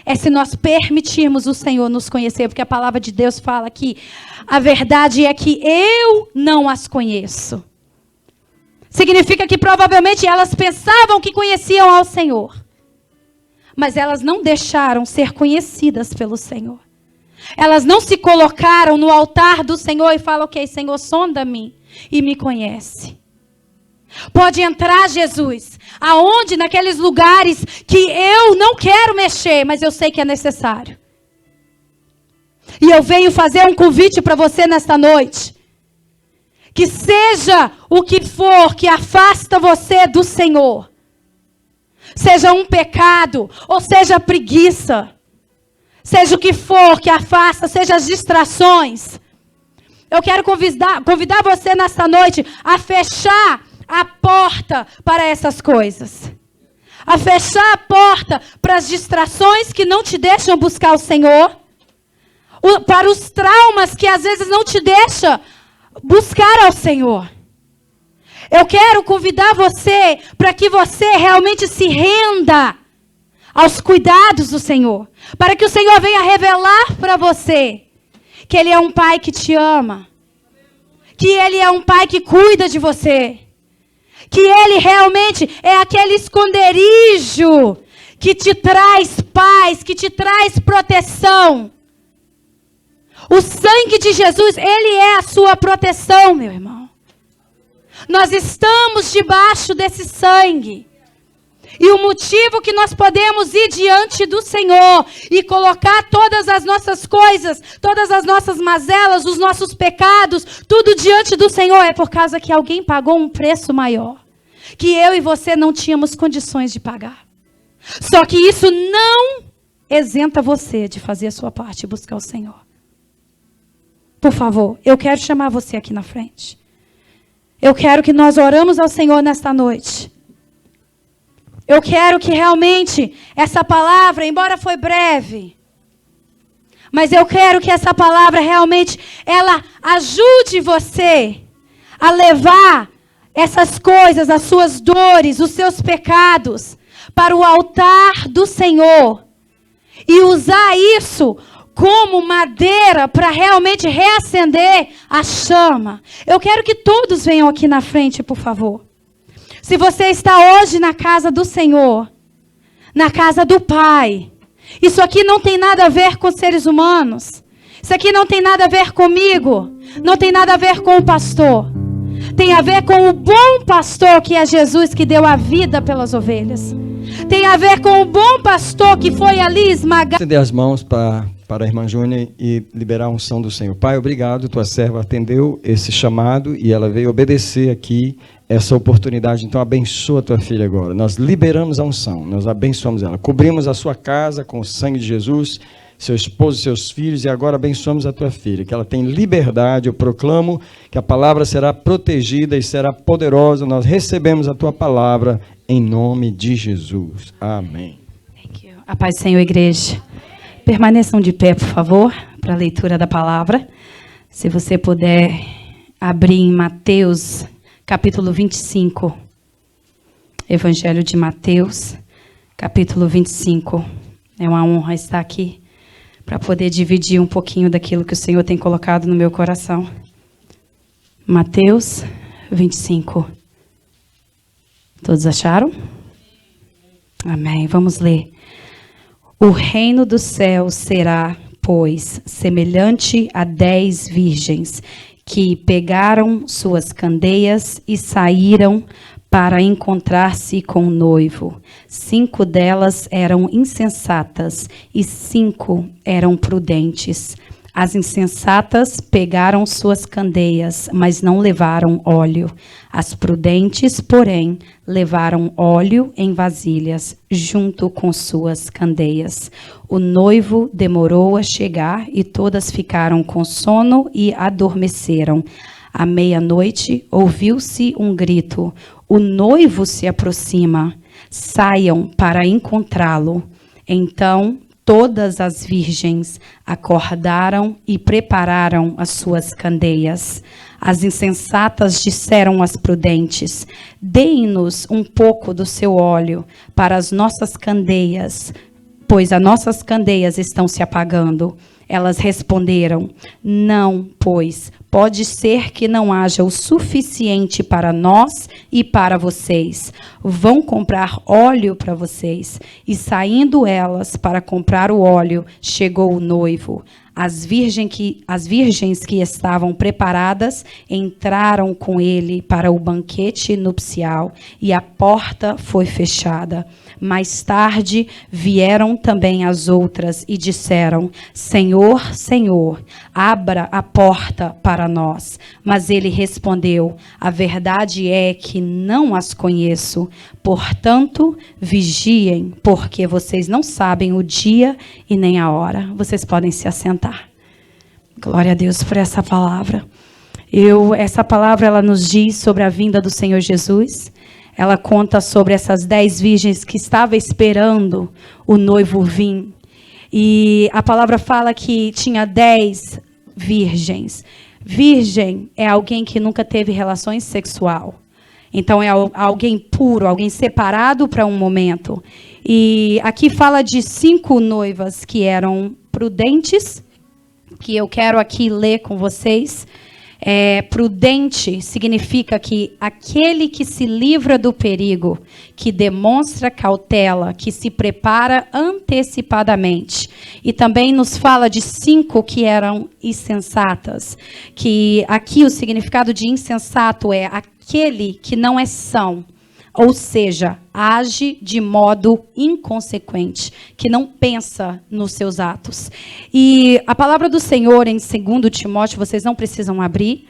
é se nós permitirmos o Senhor nos conhecer, porque a palavra de Deus fala que a verdade é que eu não as conheço. Significa que provavelmente elas pensavam que conheciam ao Senhor, mas elas não deixaram ser conhecidas pelo Senhor. Elas não se colocaram no altar do Senhor e falam, ok, Senhor, sonda-me e me conhece. Pode entrar, Jesus, aonde? Naqueles lugares que eu não quero mexer, mas eu sei que é necessário. E eu venho fazer um convite para você nesta noite. Que seja o que for que afasta você do Senhor. Seja um pecado, ou seja preguiça. Seja o que for que afasta, seja as distrações. Eu quero convidar você nesta noite a fechar a porta para essas coisas. A fechar a porta para as distrações que não te deixam buscar o Senhor. Para os traumas que às vezes não te deixam buscar ao Senhor. Eu quero convidar você para que você realmente se renda aos cuidados do Senhor. Para que o Senhor venha revelar para você que Ele é um Pai que te ama. Que Ele é um Pai que cuida de você. Que Ele realmente é aquele esconderijo que te traz paz, que te traz proteção. O sangue de Jesus, Ele é a sua proteção, meu irmão. Nós estamos debaixo desse sangue. E o motivo que nós podemos ir diante do Senhor e colocar todas as nossas coisas, todas as nossas mazelas, os nossos pecados, tudo diante do Senhor é por causa que alguém pagou um preço maior, que eu e você não tínhamos condições de pagar. Só que isso não isenta você de fazer a sua parte e buscar o Senhor. Por favor, eu quero chamar você aqui na frente. Eu quero que nós oramos ao Senhor nesta noite. Eu quero que realmente essa palavra, embora foi breve, mas eu quero que essa palavra realmente, ela ajude você a levar essas coisas, as suas dores, os seus pecados, para o altar do Senhor. e usar isso como madeira para realmente reacender a chama. Eu quero que todos venham aqui na frente, por favor. Se você está hoje na casa do Senhor, na casa do Pai, isso aqui não tem nada a ver com seres humanos. Isso aqui não tem nada a ver comigo. Não tem nada a ver com o pastor. Tem a ver com o bom pastor que é Jesus, que deu a vida pelas ovelhas. Tem a ver com o bom pastor que foi ali esmagar.
Estender as mãos para a irmã Júnia e liberar a unção do Senhor. Pai, obrigado, tua serva atendeu esse chamado e ela veio obedecer aqui essa oportunidade. Então abençoa a tua filha agora. Nós liberamos a unção, nós abençoamos ela. Cobrimos a sua casa com o sangue de Jesus, seu esposo, seus filhos, e agora abençoamos a tua filha, que ela tem liberdade. Eu proclamo que a palavra será protegida e será poderosa. Nós recebemos a tua palavra em nome de Jesus. Amém.
A paz do Senhor, igreja. Permaneçam de pé, por favor, para a leitura da palavra. Se você puder abrir em Mateus, capítulo 25. Evangelho de Mateus, capítulo 25. É uma honra estar aqui para poder dividir um pouquinho daquilo que o Senhor tem colocado no meu coração. Mateus 25. Todos acharam? Amém. Vamos ler. O reino dos céus será, pois, semelhante a 10 virgens que pegaram suas candeias e saíram para encontrar-se com o noivo. 5 delas eram insensatas e 5 eram prudentes. As insensatas pegaram suas candeias, mas não levaram óleo. As prudentes, porém, levaram óleo em vasilhas, junto com suas candeias. O noivo demorou a chegar e todas ficaram com sono e adormeceram. À meia-noite, ouviu-se um grito: o noivo se aproxima, saiam para encontrá-lo. Então, todas as virgens acordaram e prepararam as suas candeias. As insensatas disseram às prudentes: deem-nos um pouco do seu óleo para as nossas candeias, pois as nossas candeias estão se apagando. Elas responderam: não, pois pode ser que não haja o suficiente para nós e para vocês. Vão comprar óleo para vocês. E saindo elas para comprar o óleo, chegou o noivo. As virgens que estavam preparadas entraram com ele para o banquete nupcial e a porta foi fechada. Mais tarde vieram também as outras e disseram: Senhor, Senhor, abra a porta para nós. Mas ele respondeu: a verdade é que não as conheço. Portanto, vigiem, porque vocês não sabem o dia e nem a hora. Vocês podem se assentar. Glória a Deus por essa palavra. Essa palavra ela nos diz sobre a vinda do Senhor Jesus. Ela conta sobre essas 10 virgens que estavam esperando o noivo vir. E a palavra fala que tinha 10 virgens. Virgem é alguém que nunca teve relações sexual. Então é alguém puro, alguém separado para um momento. E aqui fala de 5 noivas que eram prudentes, que eu quero aqui ler com vocês. Prudente significa que aquele que se livra do perigo, que demonstra cautela, que se prepara antecipadamente. E também nos fala de 5 que eram insensatas, que aqui o significado de insensato é aquele que não é são, ou seja, age de modo inconsequente, que não pensa nos seus atos. E a palavra do Senhor em 2 Timóteo, vocês não precisam abrir,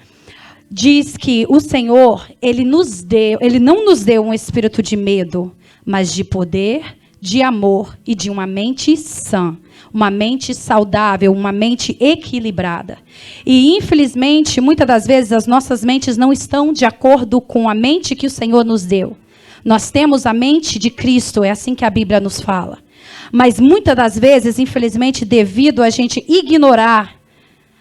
diz que o Senhor, ele não nos deu um espírito de medo, mas de poder, de amor e de uma mente sã, uma mente saudável, uma mente equilibrada. E, infelizmente, muitas das vezes as nossas mentes não estão de acordo com a mente que o Senhor nos deu. Nós temos a mente de Cristo, é assim que a Bíblia nos fala. Mas muitas das vezes, infelizmente, devido a gente ignorar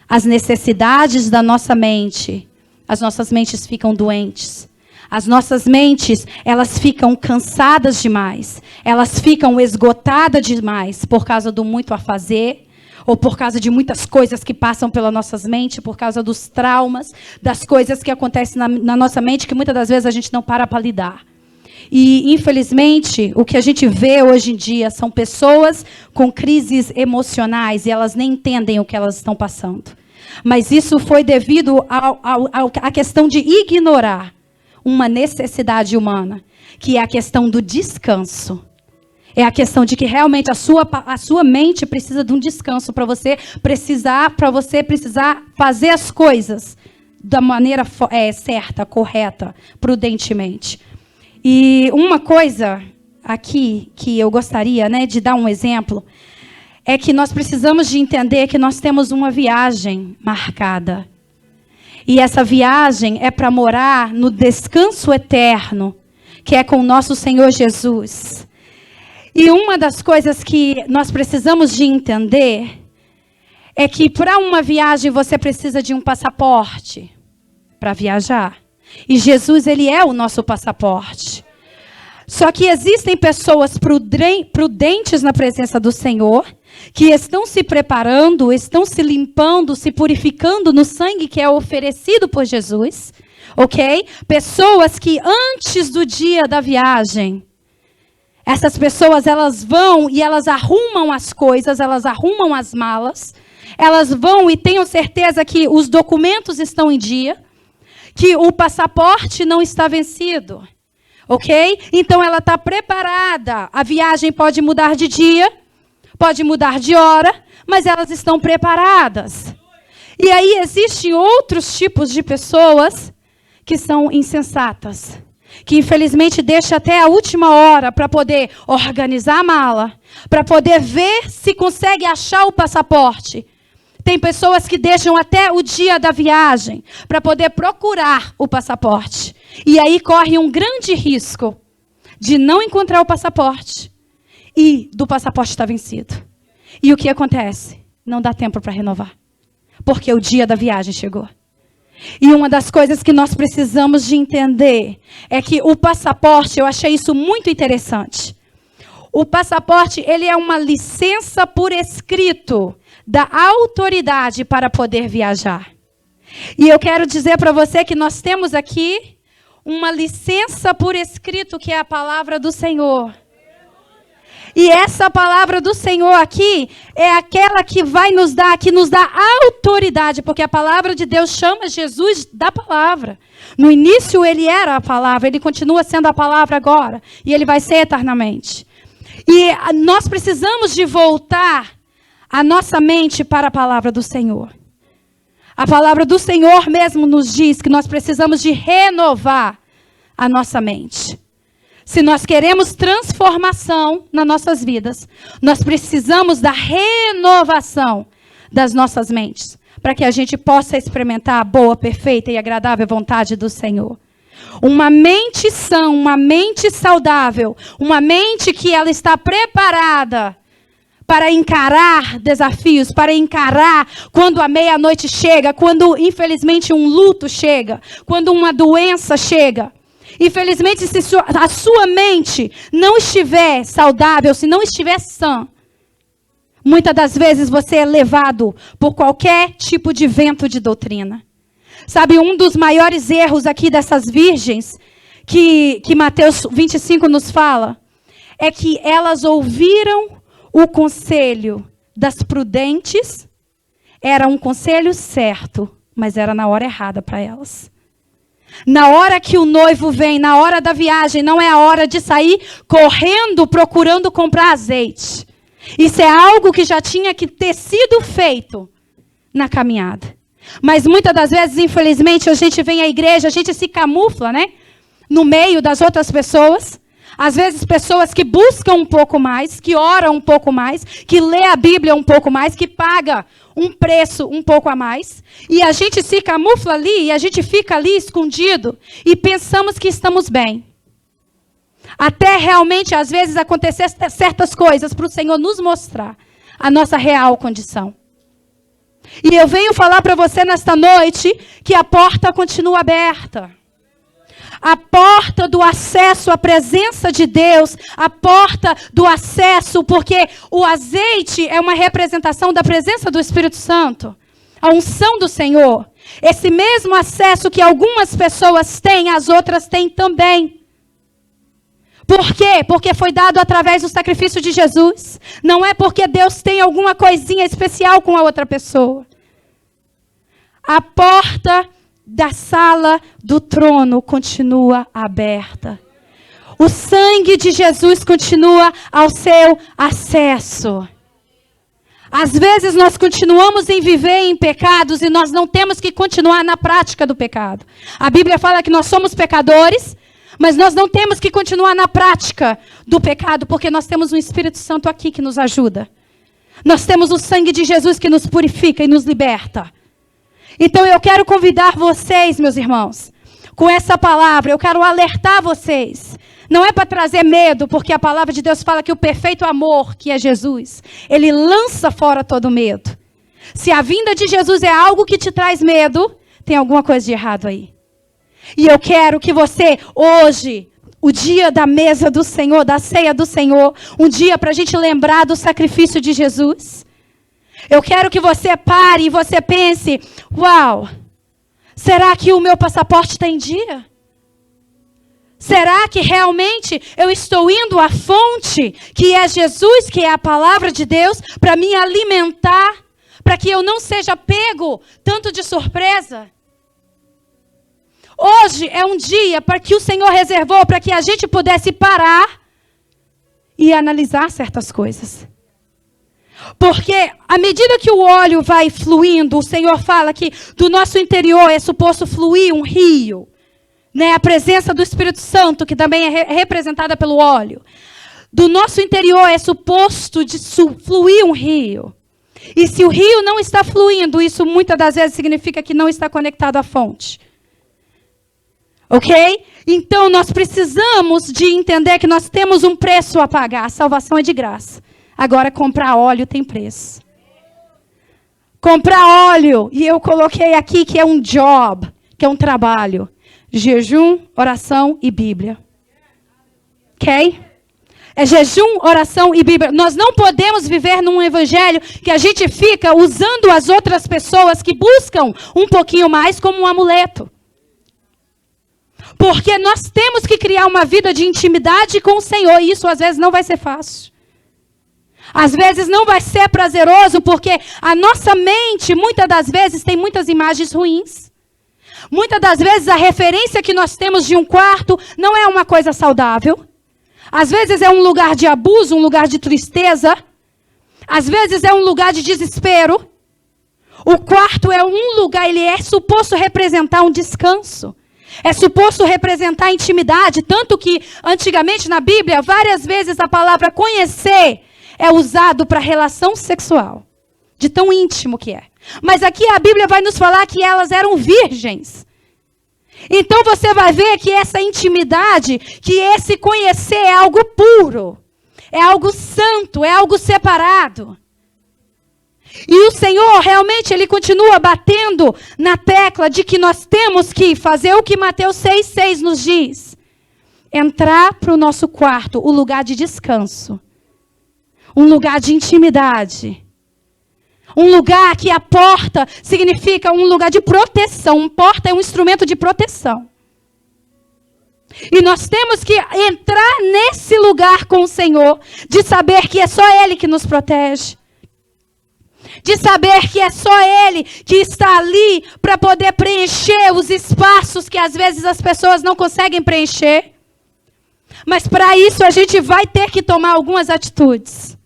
as necessidades da nossa mente, as nossas mentes ficam doentes. As nossas mentes, elas ficam cansadas demais. Elas ficam esgotadas demais por causa do muito a fazer, ou por causa de muitas coisas que passam pelas nossas mentes, por causa dos traumas, das coisas que acontecem na nossa mente, que muitas das vezes a gente não para lidar. E, infelizmente, o que a gente vê hoje em dia são pessoas com crises emocionais e elas nem entendem o que elas estão passando. Mas isso foi devido à questão de ignorar uma necessidade humana, que é a questão do descanso. É a questão de que realmente a sua mente precisa de um descanso para você precisar fazer as coisas da maneira certa, correta, prudentemente. E uma coisa aqui que eu gostaria, de dar um exemplo, é que nós precisamos de entender que nós temos uma viagem marcada. E essa viagem é para morar no descanso eterno, que é com o nosso Senhor Jesus. E uma das coisas que nós precisamos de entender é que para uma viagem você precisa de um passaporte para viajar. E Jesus, ele é o nosso passaporte. Só que existem pessoas prudentes na presença do Senhor, que estão se preparando, estão se limpando, se purificando no sangue que é oferecido por Jesus, ok? Pessoas que antes do dia da viagem, essas pessoas, elas vão e elas arrumam as coisas, elas arrumam as malas, elas vão e tenham certeza que os documentos estão em dia, que o passaporte não está vencido, ok? Então ela está preparada, a viagem pode mudar de dia, pode mudar de hora, mas elas estão preparadas. E aí existem outros tipos de pessoas que são insensatas, que infelizmente deixa até a última hora para poder organizar a mala, para poder ver se consegue achar o passaporte. Tem pessoas que deixam até o dia da viagem para poder procurar o passaporte. E aí corre um grande risco de não encontrar o passaporte e do passaporte estar vencido. E o que acontece? Não dá tempo para renovar, porque o dia da viagem chegou. E uma das coisas que nós precisamos de entender é que o passaporte, eu achei isso muito interessante. O passaporte, ele é uma licença por escrito da autoridade para poder viajar. E eu quero dizer para você que nós temos aqui uma licença por escrito, que é a palavra do Senhor. E essa palavra do Senhor aqui é aquela que vai nos dar, que nos dá autoridade, porque a palavra de Deus chama Jesus da palavra. No início ele era a palavra, ele continua sendo a palavra agora, e ele vai ser eternamente. E nós precisamos de voltar a nossa mente para a palavra do Senhor. A palavra do Senhor mesmo nos diz que nós precisamos de renovar a nossa mente. Se nós queremos transformação nas nossas vidas, nós precisamos da renovação das nossas mentes, para que a gente possa experimentar a boa, perfeita e agradável vontade do Senhor. Uma mente sã, uma mente saudável, uma mente que ela está preparada para encarar desafios, para encarar quando a meia-noite chega, quando infelizmente um luto chega, quando uma doença chega. Infelizmente, se a sua mente não estiver saudável, se não estiver sã, muitas das vezes você é levado por qualquer tipo de vento de doutrina. Sabe, um dos maiores erros aqui dessas virgens, que Mateus 25 nos fala, é que elas ouviram o conselho das prudentes, era um conselho certo, mas era na hora errada para elas. Na hora que o noivo vem, na hora da viagem, não é a hora de sair correndo, procurando comprar azeite. Isso é algo que já tinha que ter sido feito na caminhada. Mas muitas das vezes, infelizmente, a gente vem à igreja, a gente se camufla, no meio das outras pessoas. Às vezes, pessoas que buscam um pouco mais, que oram um pouco mais, que lê a Bíblia um pouco mais, que paga um preço um pouco a mais. E a gente se camufla ali, e a gente fica ali escondido, e pensamos que estamos bem. Até realmente, às vezes, acontecer certas coisas para o Senhor nos mostrar a nossa real condição. E eu venho falar para você nesta noite que a porta continua aberta. a porta do acesso à presença de Deus, a porta do acesso, porque o azeite é uma representação da presença do Espírito Santo, a unção do Senhor. Esse mesmo acesso que algumas pessoas têm, as outras têm também. Por quê? Porque foi dado através do sacrifício de Jesus. Não é porque Deus tem alguma coisinha especial com a outra pessoa. A porta da sala do trono continua aberta. O sangue de Jesus continua ao seu acesso. Às vezes nós continuamos em viver em pecados e nós não temos que continuar na prática do pecado. A Bíblia fala que nós somos pecadores, mas nós não temos que continuar na prática do pecado, porque nós temos um Espírito Santo aqui que nos ajuda. Nós temos o sangue de Jesus que nos purifica e nos liberta. Então eu quero convidar vocês, meus irmãos, com essa palavra, eu quero alertar vocês. Não é para trazer medo, porque a palavra de Deus fala que o perfeito amor, que é Jesus, ele lança fora todo medo. Se a vinda de Jesus é algo que te traz medo, tem alguma coisa de errado aí. E eu quero que você, hoje, o dia da mesa do Senhor, da ceia do Senhor, um dia para a gente lembrar do sacrifício de Jesus. Eu quero que você pare e você pense, uau, será que o meu passaporte está em dia? Será que realmente eu estou indo à fonte, que é Jesus, que é a palavra de Deus, para me alimentar, para que eu não seja pego tanto de surpresa? Hoje é um dia para que o Senhor reservou para que a gente pudesse parar e analisar certas coisas. Porque à medida que o óleo vai fluindo, o Senhor fala que do nosso interior é suposto fluir um rio. Né? A presença do Espírito Santo, que também é representada pelo óleo. Do nosso interior é suposto de fluir um rio. E se o rio não está fluindo, isso muitas das vezes significa que não está conectado à fonte. Ok? Então, nós precisamos de entender que nós temos um preço a pagar. A salvação é de graça. Agora, comprar óleo tem preço. Comprar óleo, e eu coloquei aqui que é um job, que é um trabalho. Jejum, oração e Bíblia. Ok? É jejum, oração e Bíblia. Nós não podemos viver num evangelho que a gente fica usando as outras pessoas que buscam um pouquinho mais como um amuleto. Porque nós temos que criar uma vida de intimidade com o Senhor. E isso às vezes não vai ser fácil. Às vezes não vai ser prazeroso, porque a nossa mente, muitas das vezes, tem muitas imagens ruins. Muitas das vezes a referência que nós temos de um quarto não é uma coisa saudável. Às vezes é um lugar de abuso, um lugar de tristeza. Às vezes é um lugar de desespero. O quarto é um lugar, ele é suposto representar um descanso. É suposto representar intimidade, tanto que antigamente na Bíblia, várias vezes a palavra conhecer é usado para relação sexual, de tão íntimo que é. Mas aqui a Bíblia vai nos falar que elas eram virgens. Então você vai ver que essa intimidade, que esse conhecer é algo puro, é algo santo, é algo separado. E o Senhor realmente, Ele continua batendo na tecla de que nós temos que fazer o que Mateus 6,6 nos diz. Entrar para o nosso quarto, o lugar de descanso. Um lugar de intimidade. Um lugar que a porta significa um lugar de proteção. Porta é um instrumento de proteção. E nós temos que entrar nesse lugar com o Senhor, de saber que é só Ele que nos protege. De saber que é só Ele que está ali para poder preencher os espaços que às vezes as pessoas não conseguem preencher. Mas para isso a gente vai ter que tomar algumas atitudes.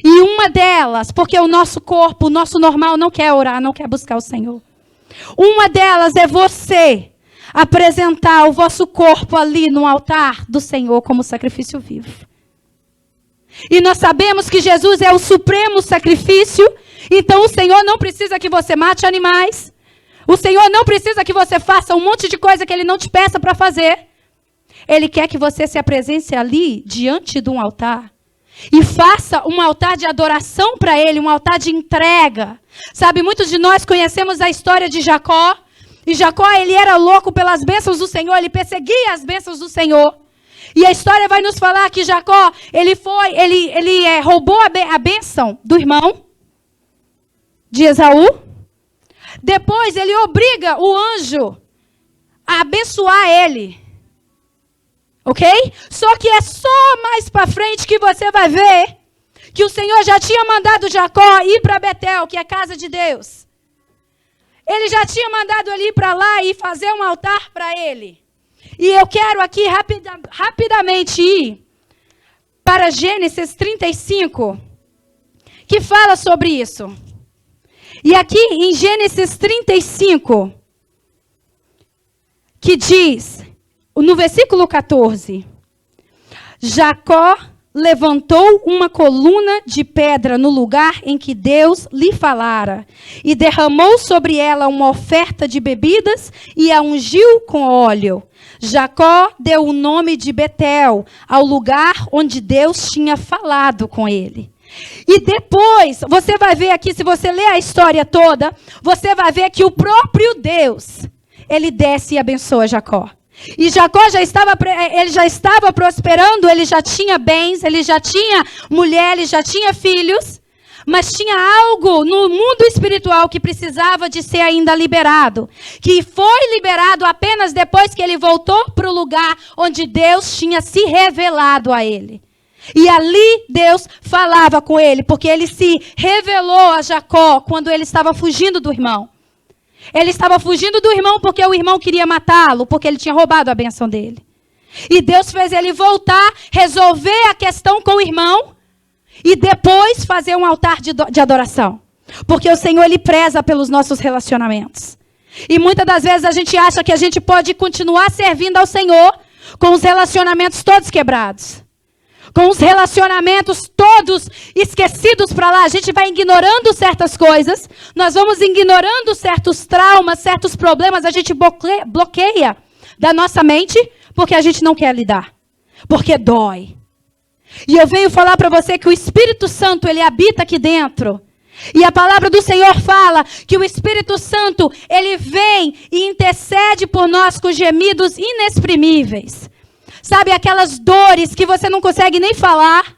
E uma delas, porque o nosso corpo, o nosso normal não quer orar, não quer buscar o Senhor. Uma delas é você apresentar o vosso corpo ali no altar do Senhor como sacrifício vivo. E nós sabemos que Jesus é o supremo sacrifício, então o Senhor não precisa que você mate animais. O Senhor não precisa que você faça um monte de coisa que Ele não te peça para fazer. Ele quer que você se apresente ali, diante de um altar, e faça um altar de adoração para Ele, um altar de entrega. Sabe, muitos de nós conhecemos a história de Jacó. E Jacó, ele era louco pelas bênçãos do Senhor, ele perseguia as bênçãos do Senhor. E a história vai nos falar que Jacó, ele roubou a bênção do irmão de Esaú. Depois ele obriga o anjo a abençoar ele. Ok? Só que é só mais para frente que você vai ver que o Senhor já tinha mandado Jacó ir para Betel, que é a casa de Deus. Ele já tinha mandado ele ir para lá e fazer um altar para ele. E eu quero aqui rapidamente ir para Gênesis 35, que fala sobre isso. E aqui em Gênesis 35, que diz, no versículo 14, Jacó levantou uma coluna de pedra no lugar em que Deus lhe falara, e derramou sobre ela uma oferta de bebidas e a ungiu com óleo. Jacó deu o nome de Betel ao lugar onde Deus tinha falado com ele. E depois, você vai ver aqui, se você ler a história toda, você vai ver que o próprio Deus, ele desce e abençoa Jacó. E Jacó já estava prosperando, ele já tinha bens, ele já tinha mulher, ele já tinha filhos, mas tinha algo no mundo espiritual que precisava de ser ainda liberado, que foi liberado apenas depois que ele voltou para o lugar onde Deus tinha se revelado a ele. E ali Deus falava com ele, porque ele se revelou a Jacó quando ele estava fugindo do irmão. Ele estava fugindo do irmão porque o irmão queria matá-lo, porque ele tinha roubado a bênção dele. E Deus fez ele voltar, resolver a questão com o irmão e depois fazer um altar de adoração. Porque o Senhor, ele preza pelos nossos relacionamentos. E muitas das vezes a gente acha que a gente pode continuar servindo ao Senhor com os relacionamentos todos quebrados. Com os relacionamentos todos esquecidos para lá, a gente vai ignorando certas coisas, nós vamos ignorando certos traumas, certos problemas, a gente bloqueia da nossa mente, porque a gente não quer lidar, porque dói. E eu venho falar para você que o Espírito Santo, ele habita aqui dentro. E a palavra do Senhor fala que o Espírito Santo, ele vem e intercede por nós com gemidos inexprimíveis. Sabe, aquelas dores que você não consegue nem falar.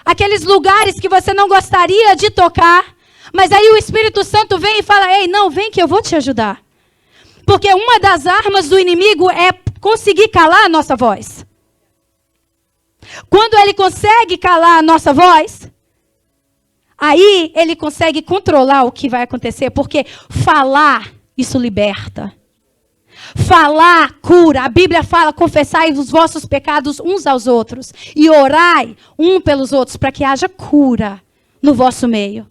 Aqueles lugares que você não gostaria de tocar. Mas aí o Espírito Santo vem e fala, ei, não, vem que eu vou te ajudar. Porque uma das armas do inimigo é conseguir calar a nossa voz. Quando ele consegue calar a nossa voz, aí ele consegue controlar o que vai acontecer. Porque falar, isso liberta. Falar cura. A Bíblia fala, confessai os vossos pecados uns aos outros e orai um pelos outros para que haja cura no vosso meio.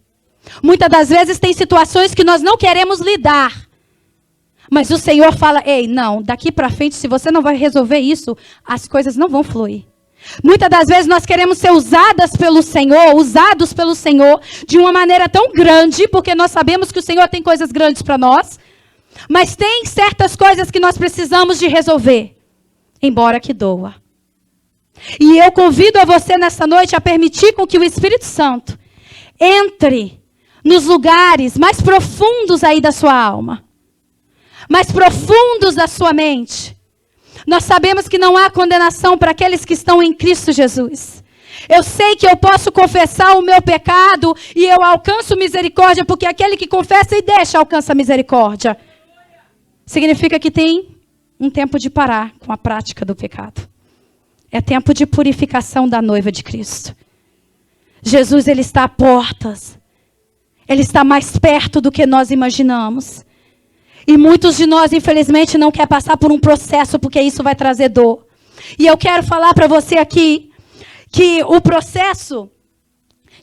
Muitas das vezes tem situações que nós não queremos lidar. Mas o Senhor fala, ei, não, daqui para frente, se você não vai resolver isso, as coisas não vão fluir. Muitas das vezes nós queremos ser usados pelo Senhor de uma maneira tão grande, porque nós sabemos que o Senhor tem coisas grandes para nós. Mas tem certas coisas que nós precisamos de resolver, embora que doa. E eu convido a você nessa noite a permitir com que o Espírito Santo entre nos lugares mais profundos aí da sua alma, mais profundos da sua mente. Nós sabemos que não há condenação para aqueles que estão em Cristo Jesus. Eu sei que eu posso confessar o meu pecado e eu alcanço misericórdia, porque aquele que confessa e deixa alcança misericórdia. Significa que tem um tempo de parar com a prática do pecado. É tempo de purificação da noiva de Cristo. Jesus, ele está a portas. Ele está mais perto do que nós imaginamos. E muitos de nós, infelizmente, não querem passar por um processo, porque isso vai trazer dor. E eu quero falar para você aqui, que o processo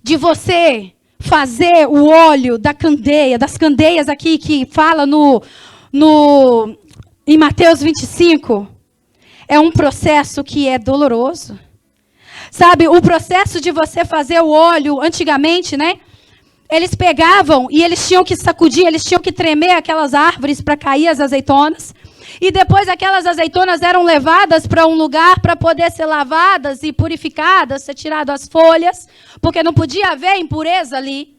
de você fazer o óleo da candeia, das candeias aqui, que fala em Mateus 25, é um processo que é doloroso. Sabe, o processo de você fazer o óleo, antigamente, né? Eles pegavam e eles tinham que sacudir, eles tinham que tremer aquelas árvores para cair as azeitonas. E depois aquelas azeitonas eram levadas para um lugar para poder ser lavadas e purificadas, ser tirado as folhas, porque não podia haver impureza ali.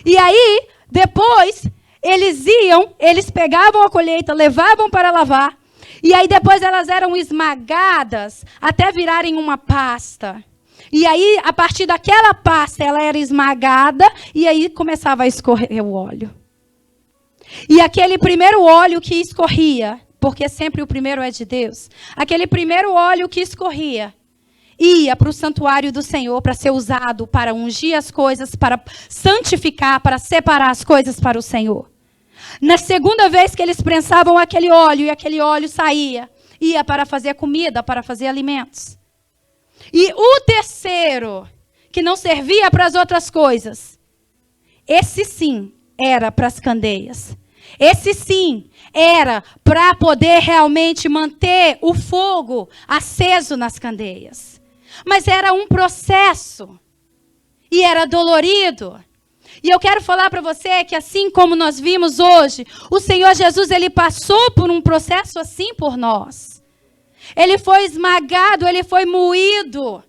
E aí, depois, eles pegavam a colheita, levavam para lavar, e aí depois elas eram esmagadas até virarem uma pasta. E aí, a partir daquela pasta, ela era esmagada, e aí começava a escorrer o óleo. E aquele primeiro óleo que escorria, porque sempre o primeiro é de Deus, aquele primeiro óleo que escorria, ia para o santuário do Senhor para ser usado para ungir as coisas, para santificar, para separar as coisas para o Senhor. Na segunda vez que eles prensavam aquele óleo, e aquele óleo saía, ia para fazer comida, para fazer alimentos. E o terceiro, que não servia para as outras coisas, esse sim era para as candeias. Esse sim era para poder realmente manter o fogo aceso nas candeias. Mas era um processo. E era dolorido. E eu quero falar para você que assim como nós vimos hoje, o Senhor Jesus, ele passou por um processo assim por nós. Ele foi esmagado, ele foi moído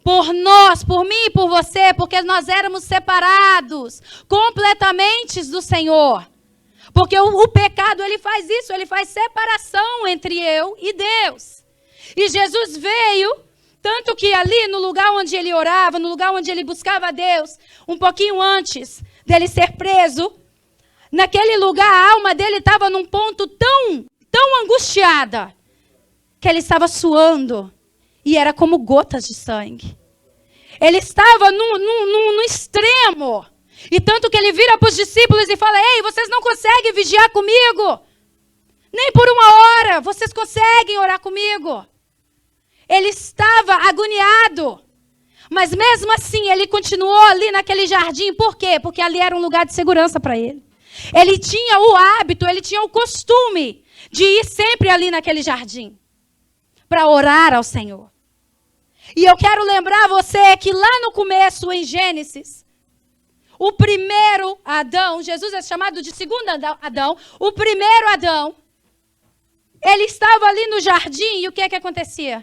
por nós, por mim e por você, porque nós éramos separados completamente do Senhor. Porque o pecado, ele faz isso, ele faz separação entre eu e Deus. E Jesus veio, tanto que ali no lugar onde ele orava, no lugar onde ele buscava a Deus, um pouquinho antes dele ser preso, naquele lugar a alma dele estava num ponto tão angustiada, que ele estava suando, e era como gotas de sangue. Ele estava no extremo, e tanto que ele vira para os discípulos e fala: ei, vocês não conseguem vigiar comigo? Nem por uma hora, vocês conseguem orar comigo? Ele estava agoniado, mas mesmo assim ele continuou ali naquele jardim. Por quê? Porque ali era um lugar de segurança para ele. Ele tinha o hábito, ele tinha o costume de ir sempre ali naquele jardim para orar ao Senhor. E eu quero lembrar você que lá no começo, em Gênesis, o primeiro Adão, Jesus é chamado de segundo Adão, o primeiro Adão, ele estava ali no jardim, e o que é que acontecia?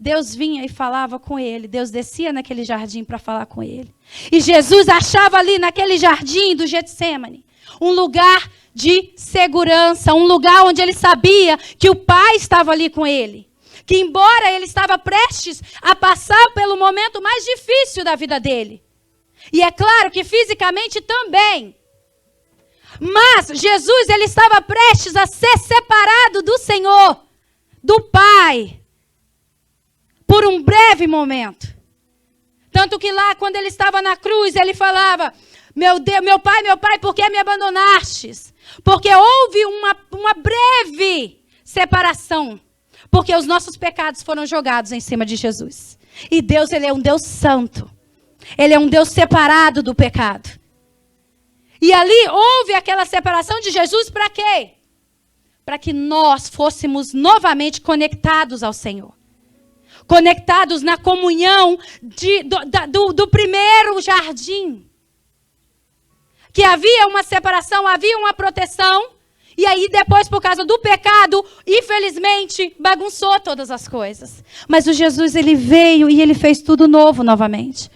Deus vinha e falava com ele. Deus descia naquele jardim para falar com ele. E Jesus achava ali naquele jardim do Getsemane um lugar de segurança, um lugar onde ele sabia que o Pai estava ali com ele. Que embora ele estava prestes a passar pelo momento mais difícil da vida dele. E é claro que fisicamente também. Mas Jesus, ele estava prestes a ser separado do Senhor, do Pai, por um breve momento. Tanto que lá, quando ele estava na cruz, ele falava: meu Deus, meu Pai, por que me abandonastes? Porque houve uma breve separação. Porque os nossos pecados foram jogados em cima de Jesus. E Deus, ele é um Deus santo. Ele é um Deus separado do pecado. E ali houve aquela separação de Jesus para quê? Para que nós fôssemos novamente conectados ao Senhor. Conectados na comunhão do primeiro jardim. Que havia uma separação, havia uma proteção. E aí depois, por causa do pecado, infelizmente, bagunçou todas as coisas. Mas o Jesus, ele veio e ele fez tudo novo novamente.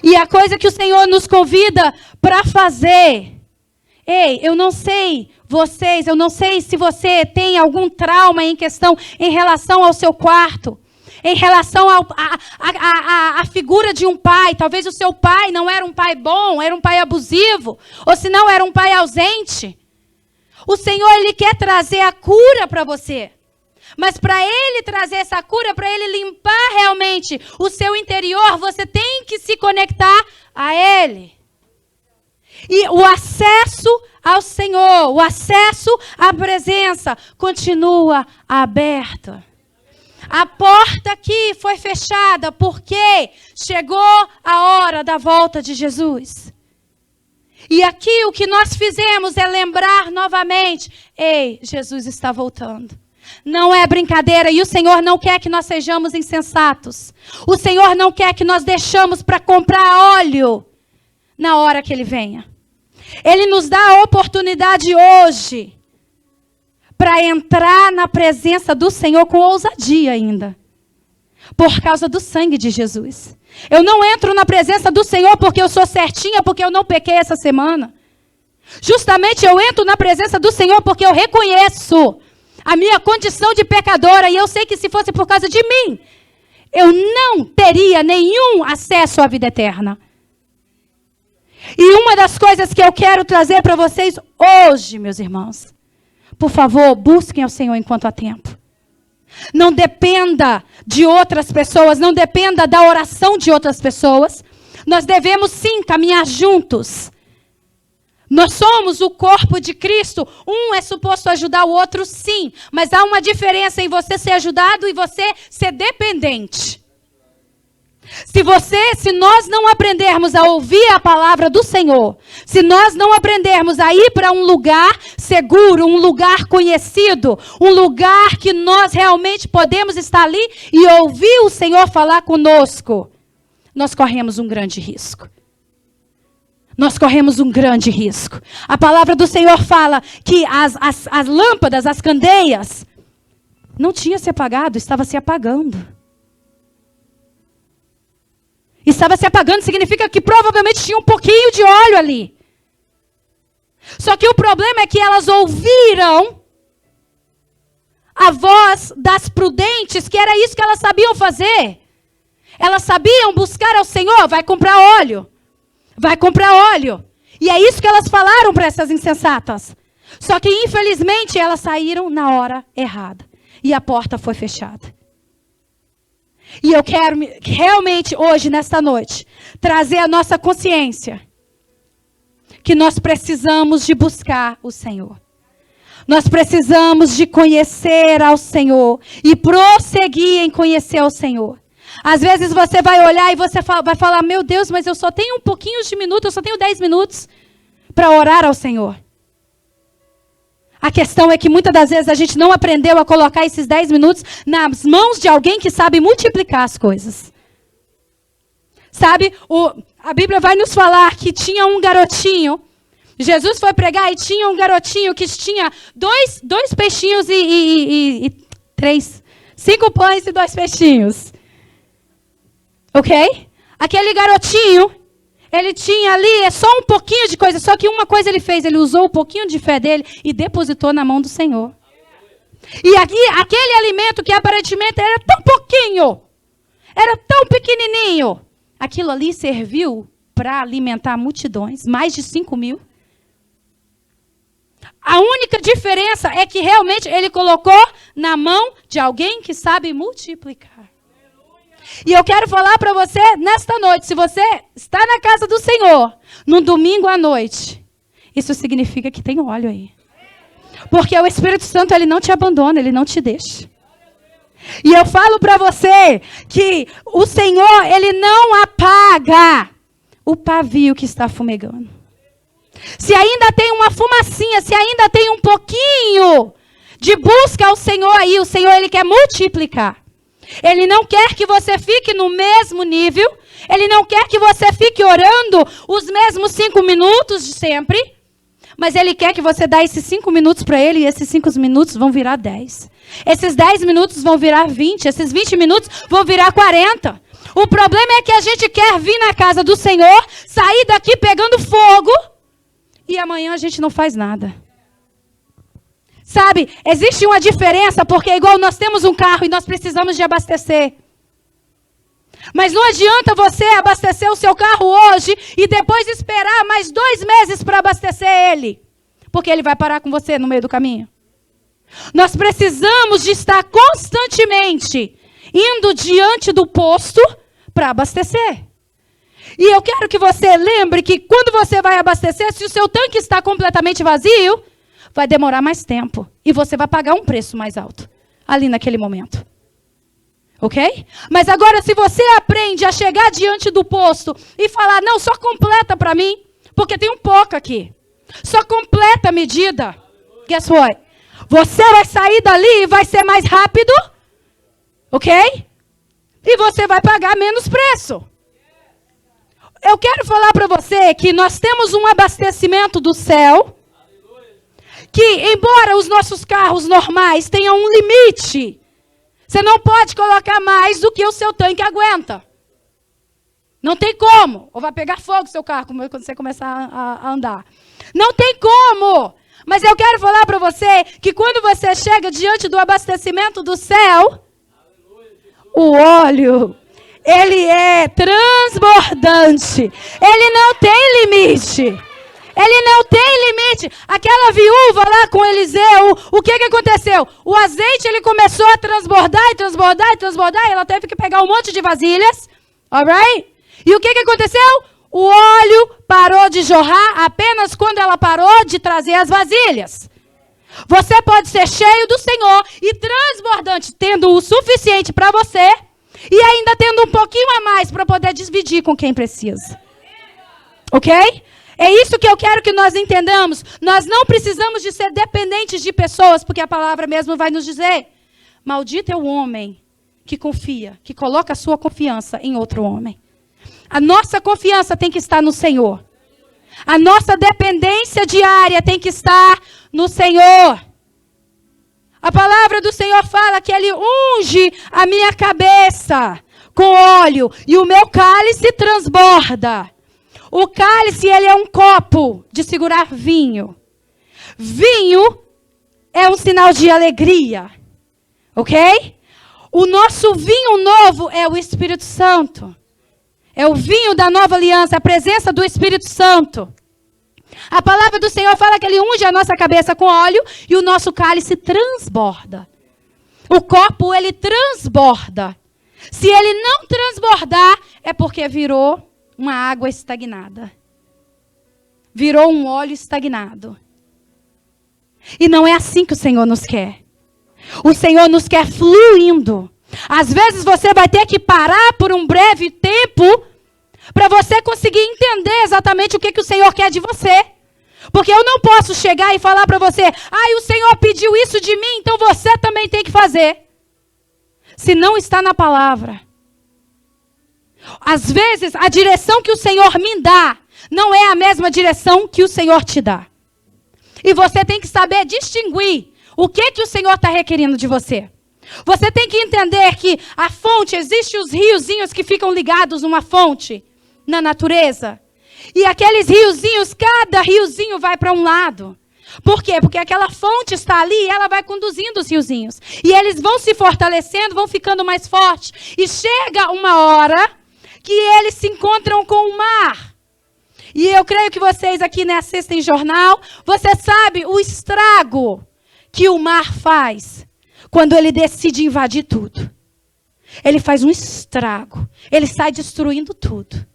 E a coisa que o Senhor nos convida para fazer. Ei, eu não sei vocês, eu não sei se você tem algum trauma em questão em relação ao seu quarto. Em relação à figura de um pai. Talvez o seu pai não era um pai bom, era um pai abusivo. Ou se não, era um pai ausente. O Senhor, ele quer trazer a cura para você. Mas para ele trazer essa cura, para ele limpar realmente o seu interior, você tem que se conectar a ele. E o acesso ao Senhor, o acesso à presença continua aberto. A porta aqui foi fechada porque chegou a hora da volta de Jesus. E aqui o que nós fizemos é lembrar novamente: ei, Jesus está voltando. Não é brincadeira, e o Senhor não quer que nós sejamos insensatos. O Senhor não quer que nós deixamos para comprar óleo na hora que Ele venha. Ele nos dá a oportunidade hoje para entrar na presença do Senhor com ousadia ainda. Por causa do sangue de Jesus. Eu não entro na presença do Senhor porque eu sou certinha, porque eu não pequei essa semana. Justamente eu entro na presença do Senhor porque eu reconheço a minha condição de pecadora. E eu sei que se fosse por causa de mim, eu não teria nenhum acesso à vida eterna. E uma das coisas que eu quero trazer para vocês hoje, meus irmãos, por favor, busquem ao Senhor enquanto há tempo. Não dependa de outras pessoas, não dependa da oração de outras pessoas. Nós devemos sim caminhar juntos. Nós somos o corpo de Cristo. Um é suposto ajudar o outro, sim. Mas há uma diferença em você ser ajudado e você ser dependente. Se nós não aprendermos a ouvir a palavra do Senhor, se nós não aprendermos a ir para um lugar seguro, um lugar conhecido, um lugar que nós realmente podemos estar ali e ouvir o Senhor falar conosco, nós corremos um grande risco. Nós corremos um grande risco. A palavra do Senhor fala que as lâmpadas, as candeias, não tinha se apagado, estava se apagando. Estava se apagando significa que provavelmente tinha um pouquinho de óleo ali. Só que o problema é que elas ouviram a voz das prudentes, que era isso que elas sabiam fazer. Elas sabiam buscar ao Senhor, vai comprar óleo. Vai comprar óleo. E é isso que elas falaram para essas insensatas. Só que, infelizmente, elas saíram na hora errada. E a porta foi fechada. E eu quero realmente, hoje, nesta noite, trazer a nossa consciência que nós precisamos de buscar o Senhor. Nós precisamos de conhecer ao Senhor e prosseguir em conhecer ao Senhor. Às vezes você vai olhar e você vai falar, meu Deus, mas eu só tenho um pouquinho de minuto, eu só tenho 10 minutos para orar ao Senhor. A questão é que muitas das vezes a gente não aprendeu a colocar esses 10 minutos nas mãos de alguém que sabe multiplicar as coisas. Sabe, a Bíblia vai nos falar que tinha um garotinho, Jesus foi pregar e tinha um garotinho que tinha dois peixinhos e 5 pães e 2 peixinhos. Ok? Aquele garotinho, ele tinha ali só um pouquinho de coisa, só que uma coisa ele fez, ele usou um pouquinho de fé dele e depositou na mão do Senhor. E aqui, aquele alimento que aparentemente era tão pouquinho, era tão pequenininho, aquilo ali serviu para alimentar multidões, mais de 5.000. A única diferença é que realmente ele colocou na mão de alguém que sabe multiplicar. E eu quero falar para você nesta noite, se você está na casa do Senhor, no domingo à noite, isso significa que tem óleo aí. Porque o Espírito Santo, ele não te abandona, ele não te deixa. E eu falo para você que o Senhor, ele não apaga o pavio que está fumegando. Se ainda tem uma fumacinha, se ainda tem um pouquinho de busca ao Senhor aí, o Senhor, ele quer multiplicar. Ele não quer que você fique no mesmo nível. Ele não quer que você fique orando os mesmos 5 minutos de sempre. Mas ele quer que você dê esses 5 minutos para ele. E esses 5 minutos vão virar 10. Esses 10 minutos vão virar 20. Esses 20 minutos vão virar 40. O problema é que a gente quer vir na casa do Senhor, sair daqui pegando fogo. E amanhã a gente não faz nada. Sabe, existe uma diferença, porque igual nós temos um carro e nós precisamos de abastecer. Mas não adianta você abastecer o seu carro hoje e depois esperar mais 2 meses para abastecer ele. Porque ele vai parar com você no meio do caminho. Nós precisamos de estar constantemente indo diante do posto para abastecer. E eu quero que você lembre que quando você vai abastecer, se o seu tanque está completamente vazio, vai demorar mais tempo. E você vai pagar um preço mais alto. Ali naquele momento. Ok? Mas agora, se você aprende a chegar diante do posto e falar, não, só completa para mim. Porque tem um pouco aqui. Só completa a medida. Guess what? Você vai sair dali e vai ser mais rápido. Ok? E você vai pagar menos preço. Eu quero falar para você que nós temos um abastecimento do céu. Que, embora os nossos carros normais tenham um limite, você não pode colocar mais do que o seu tanque aguenta. Não tem como. Ou vai pegar fogo o seu carro quando você começar a andar. Não tem como. Mas eu quero falar para você que quando você chega diante do abastecimento do céu, o óleo, ele é transbordante. Ele não tem limite. Ele não tem limite. Aquela viúva lá com Eliseu, o que aconteceu? O azeite ele começou a transbordar e transbordar e transbordar. E ela teve que pegar um monte de vasilhas. Alright? E o que aconteceu? O óleo parou de jorrar apenas quando ela parou de trazer as vasilhas. Você pode ser cheio do Senhor e transbordante, tendo o suficiente para você e ainda tendo um pouquinho a mais para poder dividir com quem precisa. Ok? É isso que eu quero que nós entendamos. Nós não precisamos de ser dependentes de pessoas, porque a palavra mesmo vai nos dizer: maldito é o homem que confia, que coloca a sua confiança em outro homem. A nossa confiança tem que estar no Senhor. A nossa dependência diária tem que estar no Senhor. A palavra do Senhor fala que Ele unge a minha cabeça com óleo e o meu cálice transborda. O cálice, ele é um copo de segurar vinho. Vinho é um sinal de alegria. Ok? O nosso vinho novo é o Espírito Santo. É o vinho da nova aliança, a presença do Espírito Santo. A palavra do Senhor fala que Ele unge a nossa cabeça com óleo e o nosso cálice transborda. O copo, ele transborda. Se ele não transbordar, é porque virou uma água estagnada. Virou um óleo estagnado. E não é assim que o Senhor nos quer. O Senhor nos quer fluindo. Às vezes você vai ter que parar por um breve tempo para você conseguir entender exatamente o que o Senhor quer de você. Porque eu não posso chegar e falar para você: o Senhor pediu isso de mim, então você também tem que fazer. Se não está na palavra. Às vezes a direção que o Senhor me dá não é a mesma direção que o Senhor te dá. E você tem que saber distinguir o que o Senhor está requerendo de você. Você tem que entender que a fonte, existem os riozinhos que ficam ligados numa fonte na natureza. E aqueles riozinhos, cada riozinho vai para um lado. Por quê? Porque aquela fonte está ali e ela vai conduzindo os riozinhos. E eles vão se fortalecendo, vão ficando mais fortes. E chega uma hora que eles se encontram com o mar. E eu creio que vocês aqui, né, assistem jornal. Você sabe o estrago que o mar faz quando ele decide invadir tudo. Ele faz um estrago. Ele sai destruindo tudo.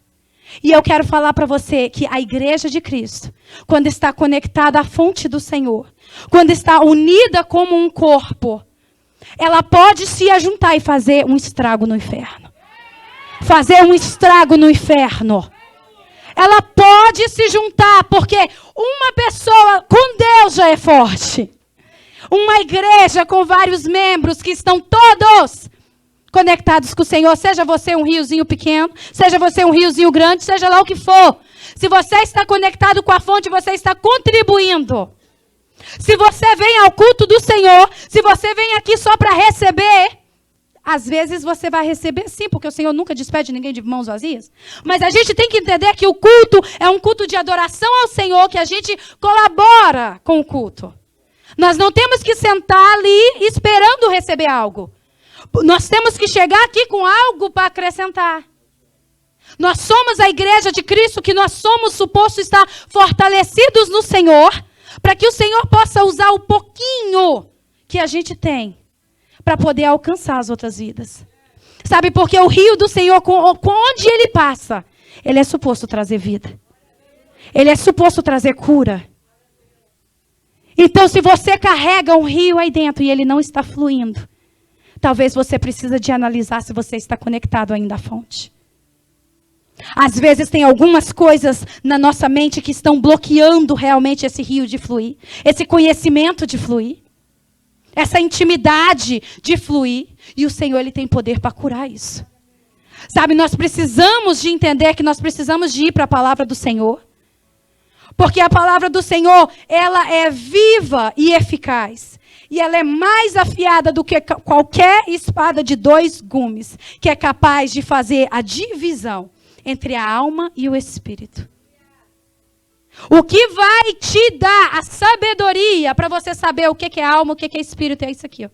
E eu quero falar para você que a igreja de Cristo, quando está conectada à fonte do Senhor, quando está unida como um corpo, ela pode se ajuntar e fazer um estrago no inferno. Fazer um estrago no inferno. Ela pode se juntar, porque uma pessoa com Deus já é forte. Uma igreja com vários membros que estão todos conectados com o Senhor, seja você um riozinho pequeno, seja você um riozinho grande, seja lá o que for. Se você está conectado com a fonte, você está contribuindo. Se você vem ao culto do Senhor, se você vem aqui só para receber, às vezes você vai receber sim, porque o Senhor nunca despede ninguém de mãos vazias. Mas a gente tem que entender que o culto é um culto de adoração ao Senhor, que a gente colabora com o culto. Nós não temos que sentar ali esperando receber algo. Nós temos que chegar aqui com algo para acrescentar. Nós somos a igreja de Cristo, que nós somos supostos estar fortalecidos no Senhor, para que o Senhor possa usar o pouquinho que a gente tem para poder alcançar as outras vidas. Sabe, porque o rio do Senhor, com onde ele passa, ele é suposto trazer vida. Ele é suposto trazer cura. Então, se você carrega um rio aí dentro e ele não está fluindo, talvez você precise de analisar se você está conectado ainda à fonte. Às vezes tem algumas coisas na nossa mente que estão bloqueando realmente esse rio de fluir. Esse conhecimento de fluir. Essa intimidade de fluir. E o Senhor, ele tem poder para curar isso. Sabe, nós precisamos de entender que nós precisamos de ir para a palavra do Senhor. Porque a palavra do Senhor, ela é viva e eficaz. E ela é mais afiada do que qualquer espada de 2 gumes, que é capaz de fazer a divisão entre a alma e o espírito. O que vai te dar a sabedoria para você saber o que é alma, o que é espírito, é isso aqui. Ó.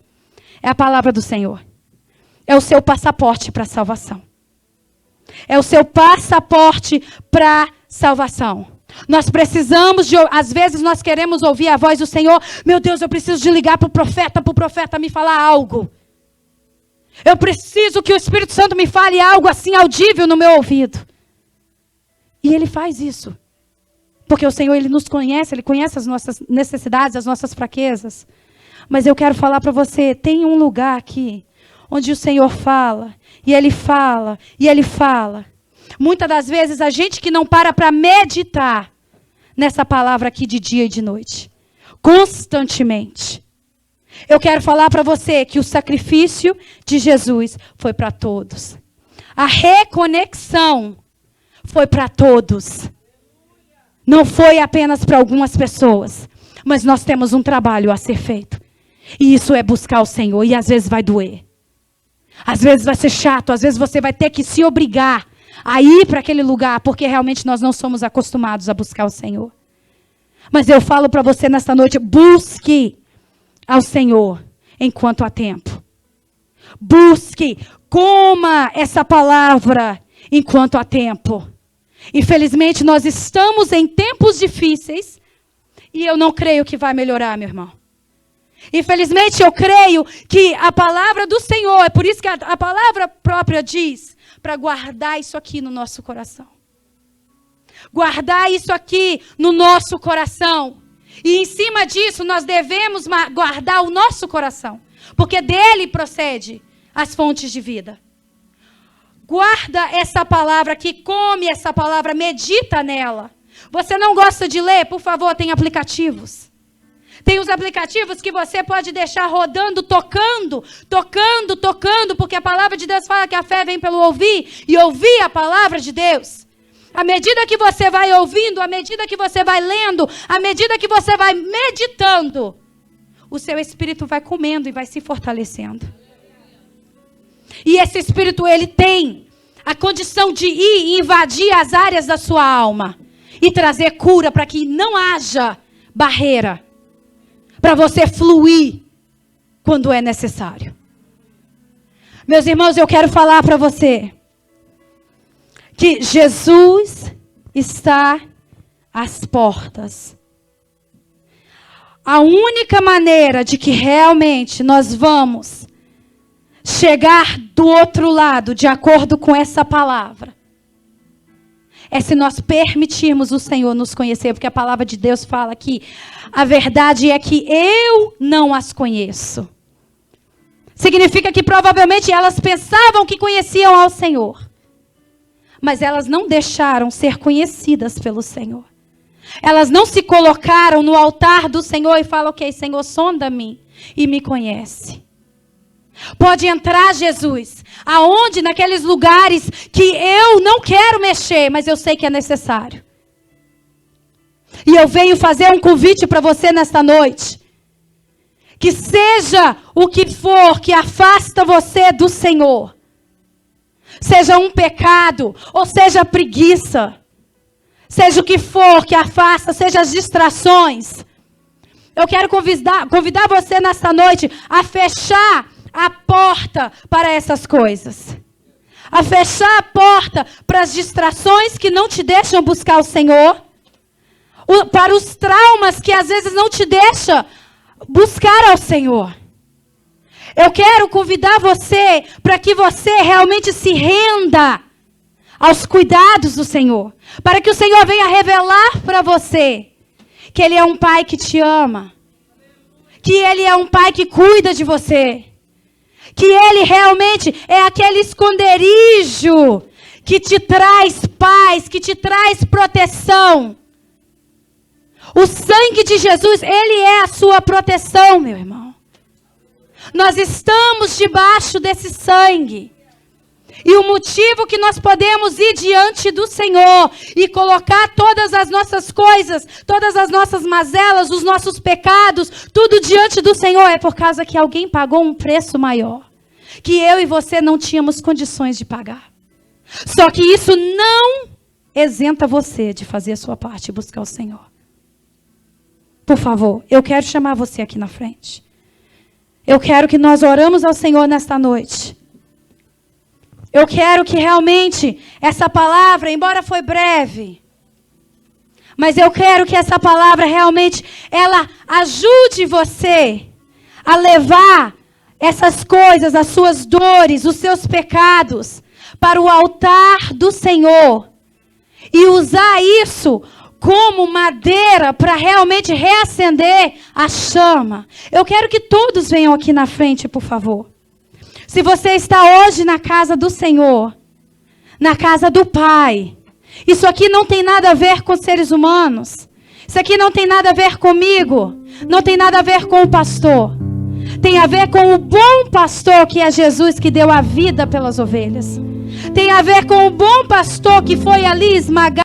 É a palavra do Senhor. É o seu passaporte para a salvação. É o seu passaporte para a salvação. Nós precisamos às vezes nós queremos ouvir a voz do Senhor. Meu Deus, eu preciso de ligar para o profeta me falar algo. Eu preciso que o Espírito Santo me fale algo assim audível no meu ouvido. E Ele faz isso. Porque o Senhor, Ele nos conhece, Ele conhece as nossas necessidades, as nossas fraquezas. Mas eu quero falar para você, tem um lugar aqui, onde o Senhor fala, e Ele fala, e Ele fala. Muitas das vezes, a gente que não para meditar nessa palavra aqui de dia e de noite. Constantemente. Eu quero falar para você que o sacrifício de Jesus foi para todos. A reconexão foi para todos. Não foi apenas para algumas pessoas, mas nós temos um trabalho a ser feito. E isso é buscar o Senhor, e às vezes vai doer. Às vezes vai ser chato, às vezes você vai ter que se obrigar a ir para aquele lugar, porque realmente nós não somos acostumados a buscar o Senhor. Mas eu falo para você nesta noite, busque ao Senhor enquanto há tempo. Busque, coma essa palavra enquanto há tempo. Infelizmente, nós estamos em tempos difíceis e eu não creio que vai melhorar, meu irmão. Infelizmente, eu creio que a palavra do Senhor, é por isso que a palavra própria diz, para guardar isso aqui no nosso coração. Guardar isso aqui no nosso coração. E em cima disso, nós devemos guardar o nosso coração, porque dele procede as fontes de vida. Guarda essa palavra aqui, come essa palavra, medita nela. Você não gosta de ler? Por favor, tem aplicativos. Tem os aplicativos que você pode deixar rodando, tocando, porque a palavra de Deus fala que a fé vem pelo ouvir, e ouvir a palavra de Deus. À medida que você vai ouvindo, à medida que você vai lendo, à medida que você vai meditando, o seu espírito vai comendo e vai se fortalecendo. E esse espírito, ele tem a condição de ir e invadir as áreas da sua alma e trazer cura para que não haja barreira para você fluir quando é necessário. Meus irmãos, eu quero falar para você que Jesus está às portas. A única maneira de que realmente nós vamos chegar do outro lado, de acordo com essa palavra, é se nós permitirmos o Senhor nos conhecer, porque a palavra de Deus fala que a verdade é que eu não as conheço. Significa que provavelmente elas pensavam que conheciam ao Senhor, mas elas não deixaram ser conhecidas pelo Senhor. Elas não se colocaram no altar do Senhor e falam, ok, Senhor, sonda-me e me conhece. Pode entrar, Jesus, aonde? Naqueles lugares que eu não quero mexer, mas eu sei que é necessário. E eu venho fazer um convite para você nesta noite. Que seja o que for que afasta você do Senhor. Seja um pecado, ou seja preguiça. Seja o que for que afasta, seja as distrações. Eu quero convidar você nesta noite a fechar a porta para essas coisas. A fechar a porta para as distrações que não te deixam buscar o Senhor. Para os traumas que às vezes não te deixam buscar ao Senhor. Eu quero convidar você para que você realmente se renda aos cuidados do Senhor. Para que o Senhor venha revelar para você que Ele é um Pai que te ama. Que Ele é um Pai que cuida de você. Que Ele realmente é aquele esconderijo que te traz paz, que te traz proteção. O sangue de Jesus, Ele é a sua proteção, meu irmão. Nós estamos debaixo desse sangue. E o motivo que nós podemos ir diante do Senhor e colocar todas as nossas coisas, todas as nossas mazelas, os nossos pecados, tudo diante do Senhor, é por causa que alguém pagou um preço maior, que eu e você não tínhamos condições de pagar. Só que isso não isenta você de fazer a sua parte e buscar o Senhor. Por favor, eu quero chamar você aqui na frente. Eu quero que nós oramos ao Senhor nesta noite. Eu quero que realmente essa palavra, embora foi breve, mas eu quero que essa palavra realmente, ela ajude você a levar essas coisas, as suas dores, os seus pecados, para o altar do Senhor. E usar isso como madeira para realmente reacender a chama. Eu quero que todos venham aqui na frente, por favor. Se você está hoje na casa do Senhor, na casa do Pai, isso aqui não tem nada a ver com seres humanos. Isso aqui não tem nada a ver comigo. Não tem nada a ver com o pastor. Tem a ver com o bom pastor que é Jesus, que deu a vida pelas ovelhas. Tem a ver com o bom pastor que foi ali esmagar